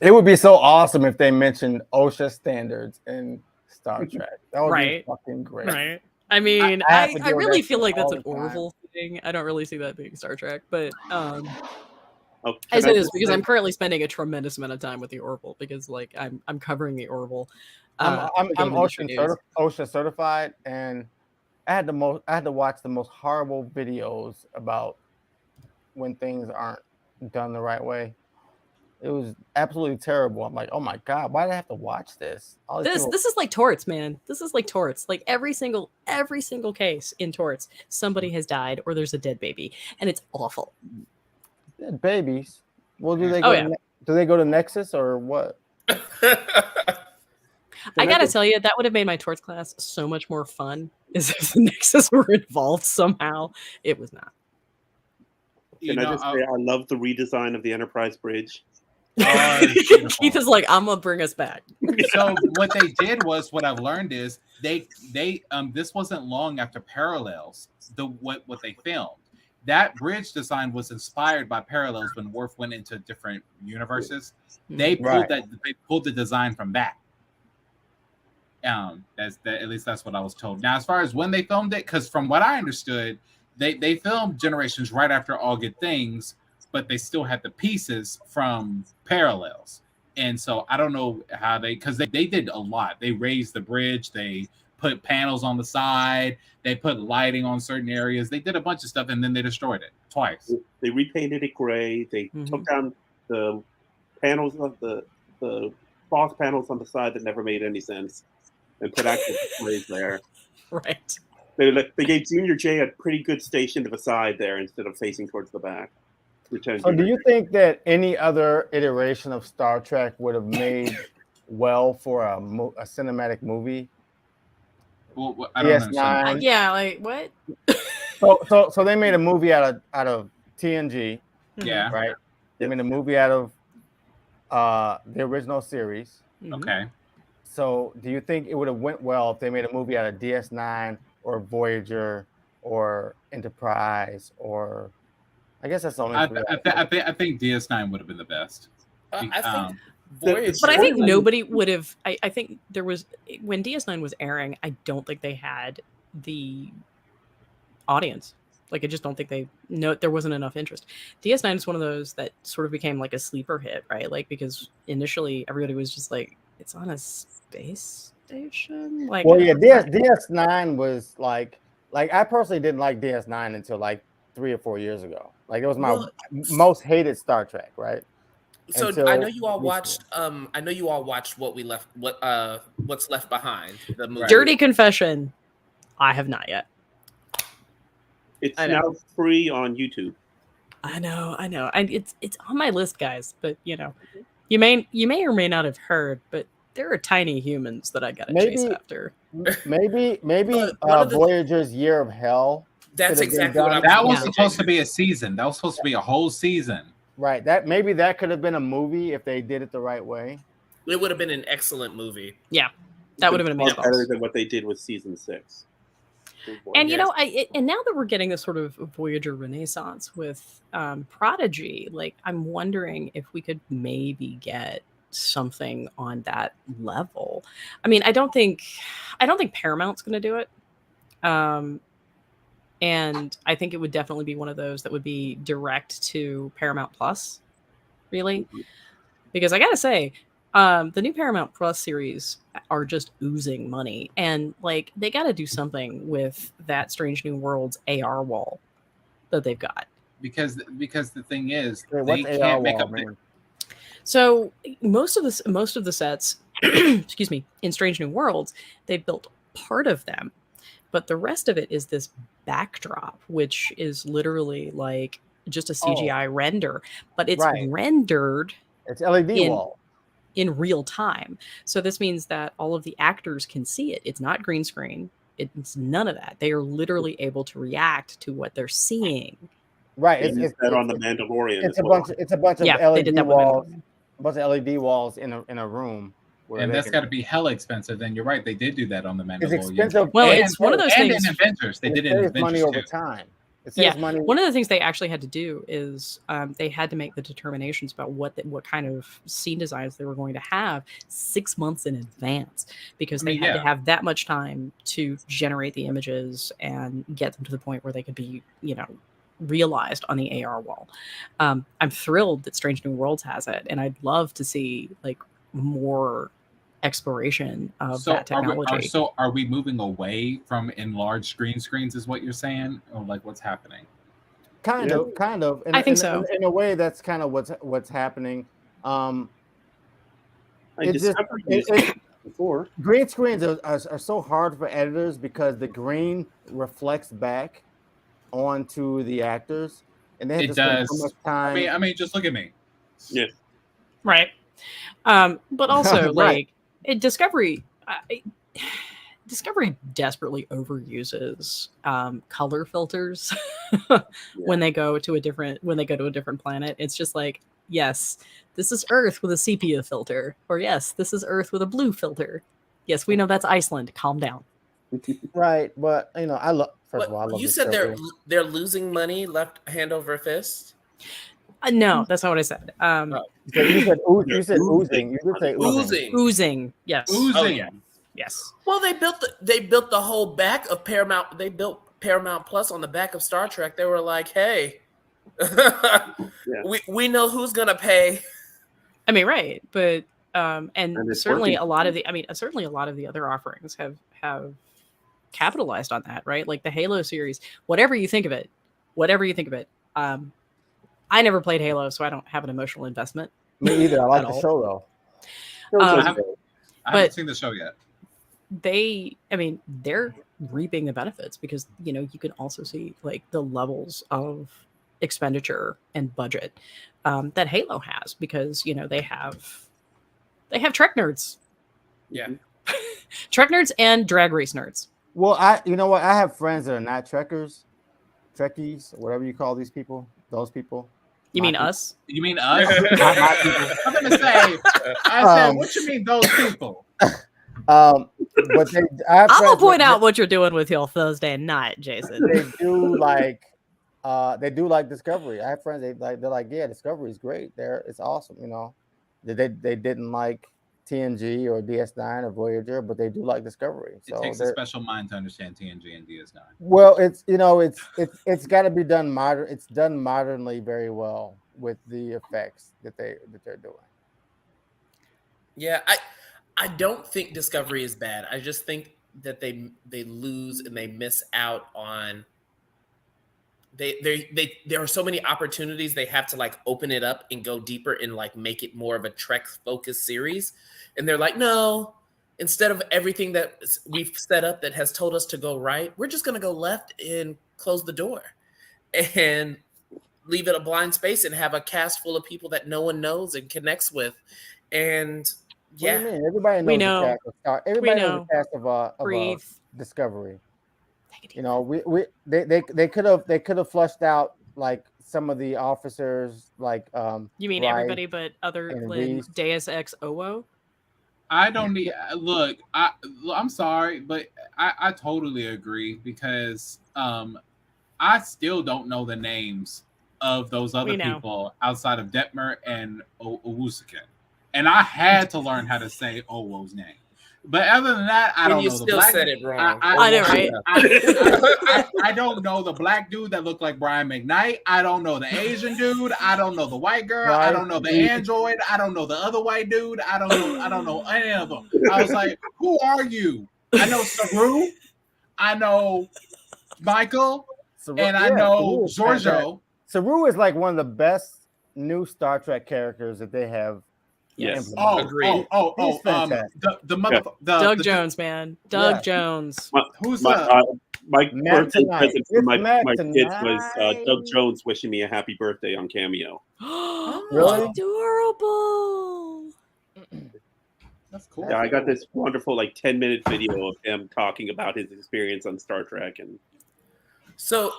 It would be so awesome if they mentioned OSHA standards in Star Trek. That would be fucking great. Right. I mean, I really feel like that's an Orville thing. I don't really see that being Star Trek, but I say this because I'm currently spending a tremendous amount of time with the Orville because, like, I'm covering the Orville. I'm OSHA certified, and I had to watch the most horrible videos about when things aren't done the right way. It was absolutely terrible. I'm like, oh my god, why did I have to watch this? This is like torts, man. This is like torts. Like every single case in torts, somebody has died or there's a dead baby, and it's awful. Dead babies. Well, do they go? Do they go to Nexus or what? I gotta tell you, that would have made my torts class so much more fun. Is if the Nexus were involved somehow. It was not. Can I just say I love the redesign of the Enterprise bridge. Keith is like, I'm gonna bring us back. So what they did was, what I've learned is they this wasn't long after Parallels, what they filmed. That bridge design was inspired by Parallels when Worf went into different universes. They pulled the design from that. At least that's what I was told. Now, as far as when they filmed it, because from what I understood, they filmed Generations right after All Good Things, but they still had the pieces from Parallels. And so I don't know how because they did a lot. They raised the bridge, they put panels on the side, they put lighting on certain areas, they did a bunch of stuff, and then they destroyed it twice. They repainted it gray, they took down the panels of the box panels on the side that never made any sense, and put actual displays there. Right. They gave Junior J a pretty good station to the side there instead of facing towards the back. So do you think that any other iteration of Star Trek would have made well for a cinematic movie? Well, I don't know. Yeah, like what? So they made a movie out of TNG. Yeah. Right. They made a movie out of the original series. Okay. So do you think it would have went well if they made a movie out of DS9 or Voyager or Enterprise or? I guess that's the only. I think DS9 would have been the best. I think Voyager, but I think nobody would have. I think there was when DS9 was airing. I don't think they had the audience. Like I just don't think there wasn't enough interest. DS9 is one of those that sort of became like a sleeper hit, right? Like because initially everybody was just like, it's on a space station. Like, well, yeah, DS9 was like I personally didn't like DS9 until like 3 or 4 years ago. Like it was my most hated Star Trek, right? So I know you all watched. I know you all watched What's Left Behind. The movie. Dirty confession, I have not yet. It's now free on YouTube. I know. It's on my list, guys. But you know, you may or may not have heard, but there are tiny humans that I gotta chase after. Maybe Voyager's Year of Hell. That's exactly what I'm. That was supposed to be a season. That was supposed to be a whole season. Right. That could have been a movie if they did it the right way. It would have been an excellent movie. Yeah. That would have been amazing. Better than what they did with season 6. And you know, and now that we're getting this sort of Voyager renaissance with Prodigy, like I'm wondering if we could maybe get something on that level. I mean, I don't think Paramount's going to do it. And I think it would definitely be one of those that would be direct to Paramount Plus, really. Because I got to say, the new Paramount Plus series are just oozing money. And like they got to do something with that Strange New Worlds AR wall that they've got. Because the thing is, What's they AR can't make wall, up man? So most of the sets, excuse me, in Strange New Worlds, they've built part of them, but the rest of it is this backdrop, which is literally like just a CGI render, but it's rendered. It's LED wall in real time. So this means that all of the actors can see it. It's not green screen. It's none of that. They are literally able to react to what they're seeing. Right. It's that on the Mandalorian. It's a bunch. It's a bunch of LED walls. A bunch of LED walls in a room. And that's got to be hella expensive. Then you're right. They did do that on the Mandalorian. It's expensive. Well, it's one of those things. And in Avengers, they did it in Avengers money over too. time. Money. One of the things they actually had to do is they had to make the determinations about what kind of scene designs they were going to have 6 months in advance, because they had to have that much time to generate the images and get them to the point where they could be, realized on the AR wall. I'm thrilled that Strange New Worlds has it, and I'd love to see like more exploration of that technology. Are we moving away from enlarged green screens is what you're saying, or like what's happening? Kind of. I think so. In a way, that's kind of what's happening. Green screens are so hard for editors because the green reflects back onto the actors, and they have to spend so much time. I mean, just look at me. Yeah. Right. But also like Discovery desperately overuses color filters when they go to a different planet. It's just like, yes, this is Earth with a sepia filter, or yes, this is Earth with a blue filter. Yes, we know that's Iceland. Calm down. Right, but I love. First of all, I love you said they're losing money left hand over fist. No, that's not what I said. You said oozing. You did say oozing. Oozing. Yes. Oozing. Oh, yeah. Yes. Well, they built the whole back of Paramount. They built Paramount Plus on the back of Star Trek. They were like, "Hey, we know who's gonna pay." I mean, right, but and certainly a lot of the other offerings have capitalized on that, right? Like the Halo series. Whatever you think of it. I never played Halo, so I don't have an emotional investment. Me either. I like the show though. I haven't seen the show yet. They're reaping the benefits because you can also see like the levels of expenditure and budget that Halo has, because they have Trek nerds. Yeah. Trek nerds and drag race nerds. Well, I have friends that are not Trekkies, whatever you call these people. Those people. You mean us? You mean us? My people. I'm gonna say. I said, what you mean those people? But I'm gonna point out what you're doing with your Thursday night, Jason. They do like Discovery. I have friends. They're like, yeah, Discovery is great. It's awesome. They didn't like TNG or DS9 or Voyager, but they do like Discovery. So it takes a special mind to understand TNG and DS9. Well, it's got to be done modern. It's done modernly very well with the effects that they're doing. Yeah, I don't think Discovery is bad. I just think that they lose and they miss out on. There are so many opportunities. They have to like open it up and go deeper and like make it more of a Trek focused series. And they're like, no, instead of everything that we've set up that has told us to go right, we're just going to go left and close the door and leave it a blind space and have a cast full of people that no one knows and connects with. And yeah, what do you mean? Everybody knows the cast. Everybody knows the cast of Discovery. They could have flushed out like some of the officers, like you mean Rice everybody but other than Deus Ex Owo? I don't need look. I'm sorry, but I totally agree because I still don't know the names of those other people outside of Detmer and Owusuke, and I had to learn how to say Owo's name. But other than that, I don't know the black. Said it wrong. I know, right? I don't know the black dude that looked like Brian McKnight. I don't know the Asian dude. I don't know the white girl. I don't know the android. I don't know the other white dude. I don't know any of them. I was like, who are you? I know Saru. I know Michael. And I know Giorgio. Saru is like one of the best new Star Trek characters that they have. Yes. Agreed. The mother, Doug Jones, man. Doug Jones. Who's my birthday present for my kids was Doug Jones wishing me a happy birthday on Cameo. Really? Adorable. That's cool. Yeah, I got this wonderful 10-minute video of him talking about his experience on Star Trek, and so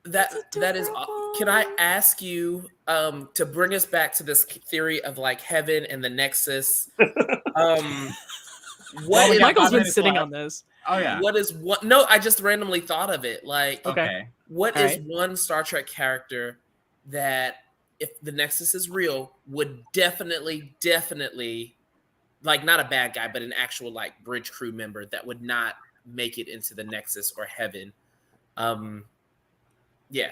that is. Can I ask you to bring us back to this theory of heaven and the Nexus? Michael's been sitting on this. Oh yeah. What is what? No, I just randomly thought of it. Okay. What is one Star Trek character that, if the Nexus is real, would definitely, not a bad guy, but an actual bridge crew member that would not make it into the Nexus or heaven? Yeah.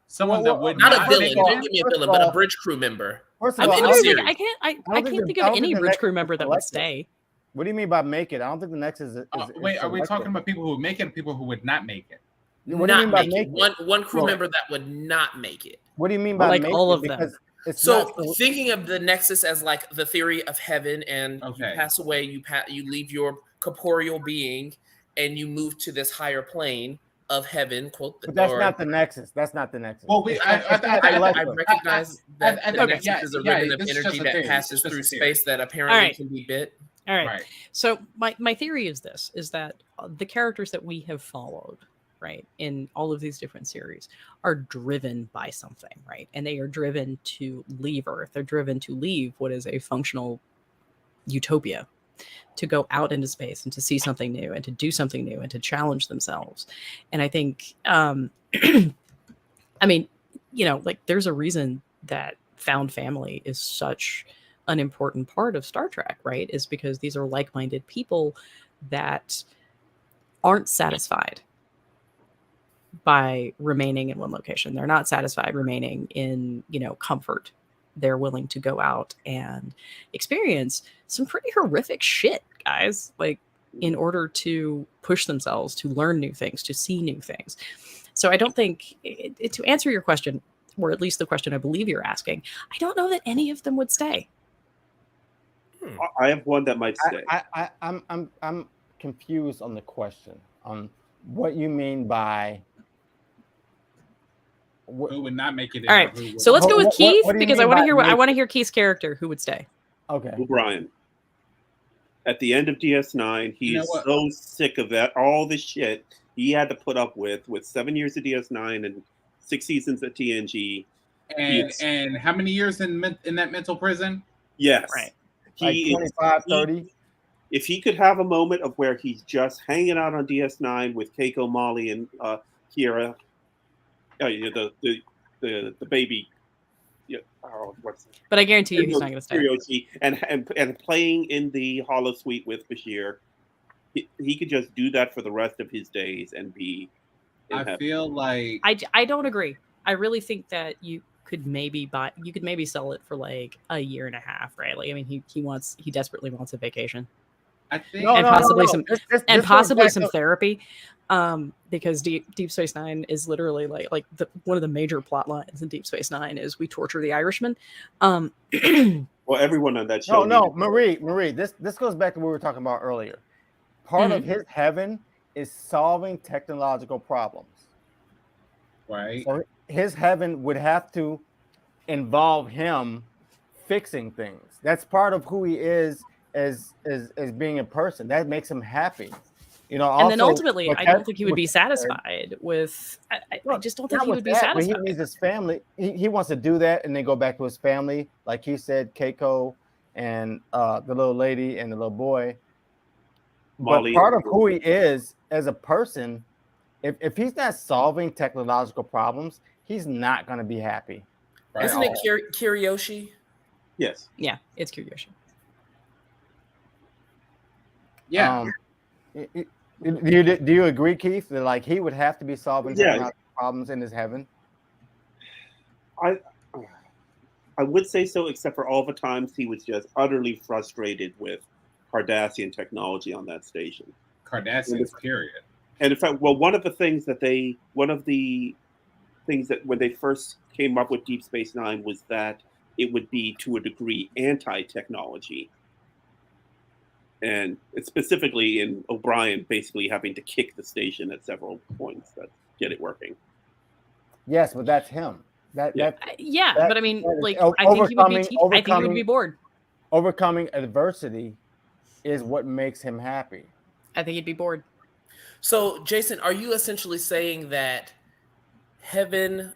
Someone that would not a villain. Don't give me a villain, but a bridge crew member. First of all, I can't think of any bridge crew member that would stay. What do you mean by make it? I don't think the Nexus is. Wait, are we talking about people who would make it, or people who would not make it? What do you mean by make it? One crew member that would not make it. What do you mean by make all it? of them? So thinking of the Nexus as the theory of heaven, and you pass away, you leave your corporeal being, and you move to this higher plane of heaven. Quote. But that's not the Nexus. That's not the Nexus. Well, I recognize that the Nexus is a ribbon of energy that passes through space that apparently can be bit. All right. So my theory is this: is that the characters that we have followed, right, in all of these different series, are driven by something, right, and they are driven to leave Earth. They're driven to leave what is a functional utopia, to go out into space and to see something new and to do something new and to challenge themselves. And I think, I mean, there's a reason that found family is such an important part of Star Trek, right? Is because these are like-minded people that aren't satisfied by remaining in one location. They're not satisfied remaining in, comfort. They're willing to go out and experience some pretty horrific shit, guys, in order to push themselves, to learn new things, to see new things. So I don't think, to answer your question, or at least the question I believe you're asking, I don't know that any of them would stay. I have one that might stay. I'm confused on the question, on what you mean by who would not make it. All right, so let's go with Keith, because I want to hear Keith's character. Who would stay? Okay, O'Brien. At the end of DS9, he's so sick of that, all the shit he had to put up with 7 years of DS9 and 6 seasons at TNG. And how many years in that mental prison? Yes. Right. Like 25, 30. If he could have a moment of where he's just hanging out on DS9 with Keiko, Molly, and Kira, the baby. Yeah, what's it? But I guarantee you, he's not going to stay. And playing in the holosuite with Bashir, he could just do that for the rest of his days and be. I feel like I don't agree. I really think that you could maybe sell it for a year and a half, right? He desperately wants a vacation. I think, possibly some therapy, because Deep Space Nine is literally one of the major plot lines in Deep Space Nine is we torture the Irishman. Well, everyone on that show. No, Marie. This goes back to what we were talking about earlier. Part of his heaven is solving technological problems. Right. So his heaven would have to involve him fixing things. That's part of who he is as being a person. That makes him happy. And then ultimately, I don't think he would be satisfied with. I just don't think he would be satisfied. He needs his family. He wants to do that and then go back to his family, like he said, Keiko and the little lady and the little boy. Molly But part of who he is as a person, if he's not solving technological problems, he's not going to be happy. Right. Isn't it Kiriyoshi? Yes. Yeah, it's Kiriyoshi. Yeah. Do you agree, Keith, that like he would have to be solving technological problems in his heaven? I would say so, except for all the times he was just utterly frustrated with Cardassian technology on that station. Cardassians, period. And in fact, well, one of the things that when they first came up with Deep Space Nine was that it would be, to a degree, anti-technology. And it's specifically in O'Brien basically having to kick the station at several points to get it working. Yes, but that's him. But I mean, like, I think he would be bored. Overcoming adversity is what makes him happy. I think he'd be bored. So, Jason, are you essentially saying that heaven,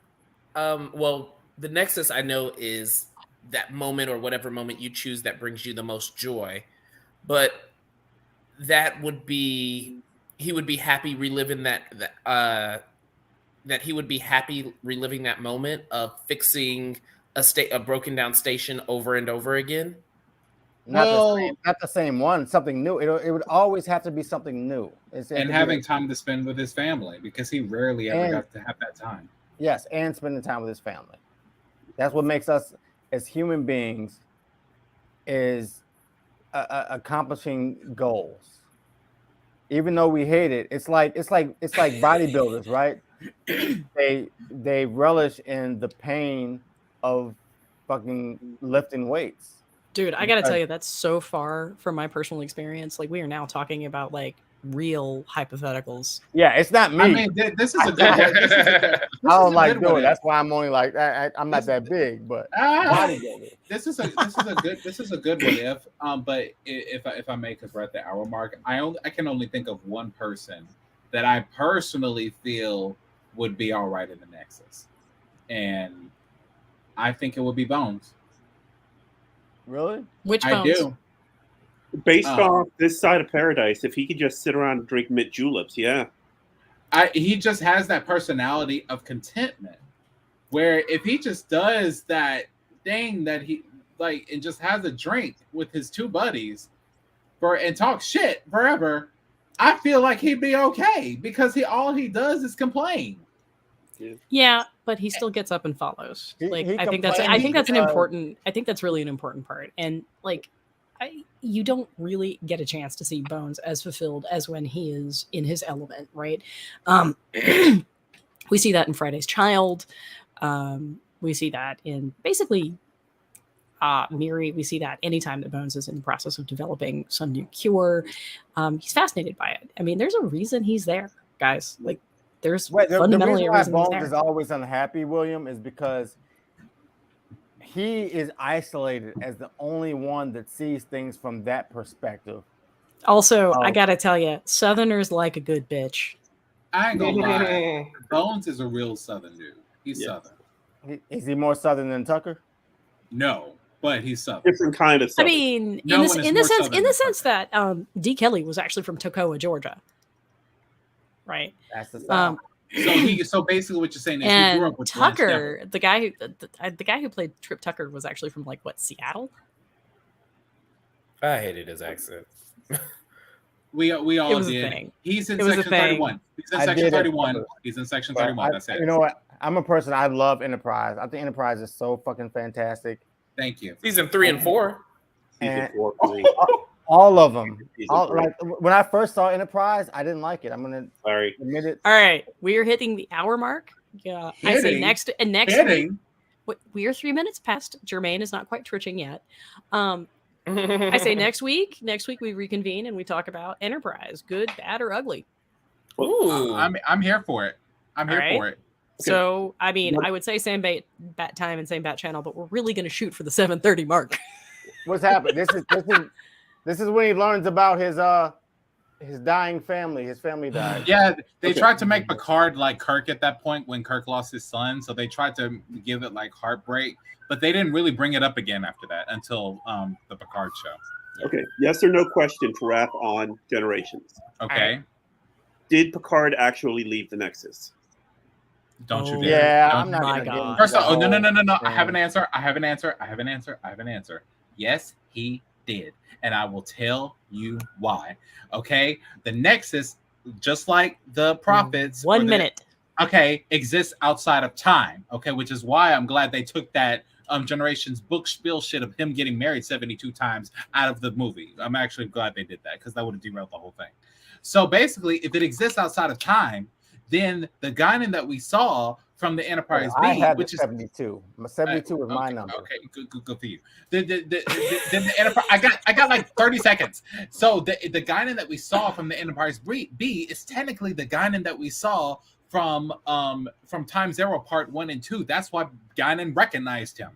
well, the Nexus I know is that moment or whatever moment you choose that brings you the most joy, but that would be, he would be happy reliving that he would be happy reliving that moment of fixing a broken down station over and over again? Not the same one, something new. It would always have to be something new. And having time to spend with his family, because he rarely ever got to have that time. Yes, and spending time with his family. That's what makes us as human beings is accomplishing goals. Even though we hate it, it's like bodybuilders, right? They relish in the pain of fucking lifting weights. Dude, I gotta tell you, that's so far from my personal experience. Like, we are now talking about like real hypotheticals. Yeah, it's not me. I mean, this is a good one. I don't like doing it. That's why I'm only like I'm not that big, but this is a good what if. But if I may, because we're at the hour mark, I can only think of one person that I personally feel would be all right in the Nexus, and I think it would be Bones. Really? Which I Bones? do. Based off this side of paradise, if he could just sit around and drink mint juleps, yeah. He just has that personality of contentment, where if he just does that thing that he like and just has a drink with his two buddies and talk shit forever, I feel like he'd be okay, because all he does is complain. Yeah, but he still gets up and follows. I think that's really an important part. And like, you don't really get a chance to see Bones as fulfilled as when he is in his element, right? We see that in Friday's Child. We see that in basically Miri. We see that anytime that Bones is in the process of developing some new cure. He's fascinated by it. I mean, there's a reason he's there, guys. Like, there's fundamentally the a reason why reason Bones is always unhappy, William, is because he is isolated as the only one that sees things from that perspective. Also, I gotta tell you, Southerners like a good bitch. I ain't gonna lie. Bones is a real Southern dude. He's Southern. Is he more Southern than Tucker? No, but he's Southern. Different kind of Southern. I mean, in the sense that D. Kelly was actually from Toccoa, Georgia. Right. That's the South. So basically, what you're saying is and he grew up with Tucker, the guy who played Trip Tucker, was actually from like Seattle. I hated his accent. We all did. He's in section 31. He's in section 31. He's in section 31. That's it. You know what? I'm a person. I love Enterprise. I think Enterprise is so fucking fantastic. Thank you. Season 3 and 4. Season 4, 3. All of them. Like when I first saw Enterprise, I didn't like it. I'm gonna admit it. All right, we are hitting the hour mark. Yeah, I say next week. We are 3 minutes past. Jermaine is not quite twitching yet. I say next week. Next week we reconvene and we talk about Enterprise, good, bad, or ugly. Ooh, I'm here for it. I'm here for it. So I mean, I would say same bat time and same bat channel, but we're really going to shoot for the 7:30 mark. What's happened? This is when he learns about his his dying family. His family died. Yeah, they tried to make Picard like Kirk at that point when Kirk lost his son. So they tried to give it like heartbreak, but they didn't really bring it up again after that until the Picard show. Okay, yes or no question to wrap on Generations. Okay. Did Picard actually leave the Nexus? Don't you dare. Yeah, Don't I'm not my gonna get God. into First the of all, no. whole I have an thing. answer. I have an answer. Yes, he did. And I will tell you why. Okay. The Nexus, just like the prophets. 1 minute. Okay, exists outside of time. Okay, which is why I'm glad they took that Generations book spiel shit of him getting married 72 times out of the movie. I'm actually glad they did that because that would have derailed the whole thing. So basically, if it exists outside of time, then the Guinan that we saw from the Enterprise B, I had which the is 72. 72 was my number. Okay, good for you. Then the Enterprise, I got like 30 seconds. So the Guinan that we saw from the Enterprise B is technically the Guinan that we saw from Time Zero Part 1 and 2. That's why Guinan recognized him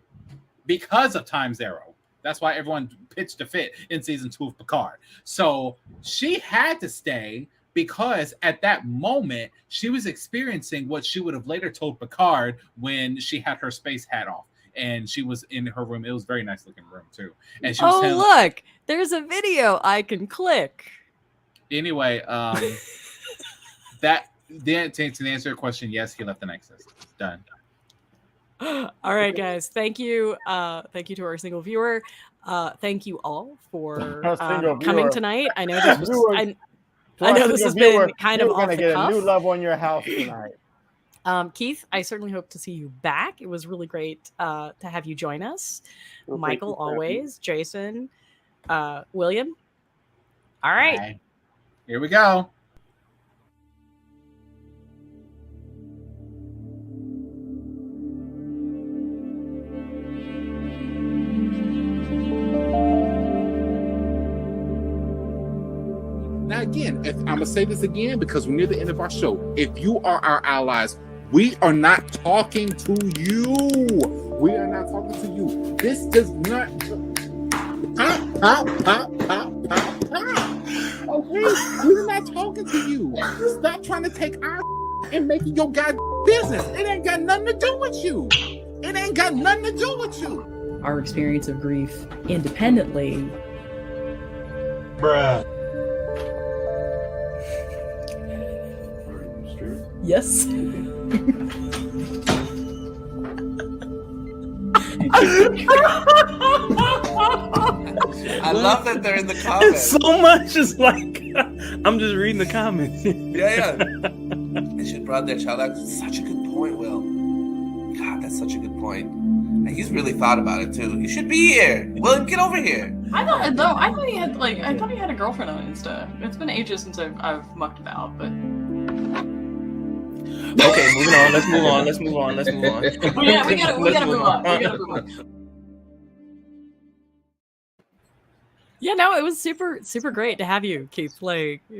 because of Time Zero. That's why everyone pitched a fit in season 2 of Picard. So she had to stay because at that moment she was experiencing what she would have later told Picard when she had her space hat off and she was in her room. It was a very nice looking room too. And she was Look, there's a video I can click. Anyway, that then to answer your question, yes, he left the Nexus. Done. All right, guys. Thank you. Thank you to our single viewer. Thank you all for coming tonight. I know this was, I know this has been kind of off the get cuff. a new love on your house tonight. Keith, I certainly hope to see you back. It was really great to have you join us. Well, Michael, always. Jason, William. All right. Here we go. Now, again, I'm going to say this again because we're near the end of our show. If you are our allies, we are not talking to you. We are not talking to you. This does not... Okay? We're not talking to you. Stop trying to take our and make it your goddamn business. It ain't got nothing to do with you. It ain't got nothing to do with you. Our experience of grief independently. Bruh. Yes. I love that they're in the comments. So much is like, I'm just reading the comments. Yeah. They should brought their child out. Such a good point, Will. God, that's such a good point. And he's really thought about it too. You should be here. William, get over here. I thought he had a girlfriend on Insta. It's been ages since I've mucked about, but Okay, moving on. Let's move on. yeah, we gotta move on. Yeah, no, it was super, super great to have you, Keith. Like, it was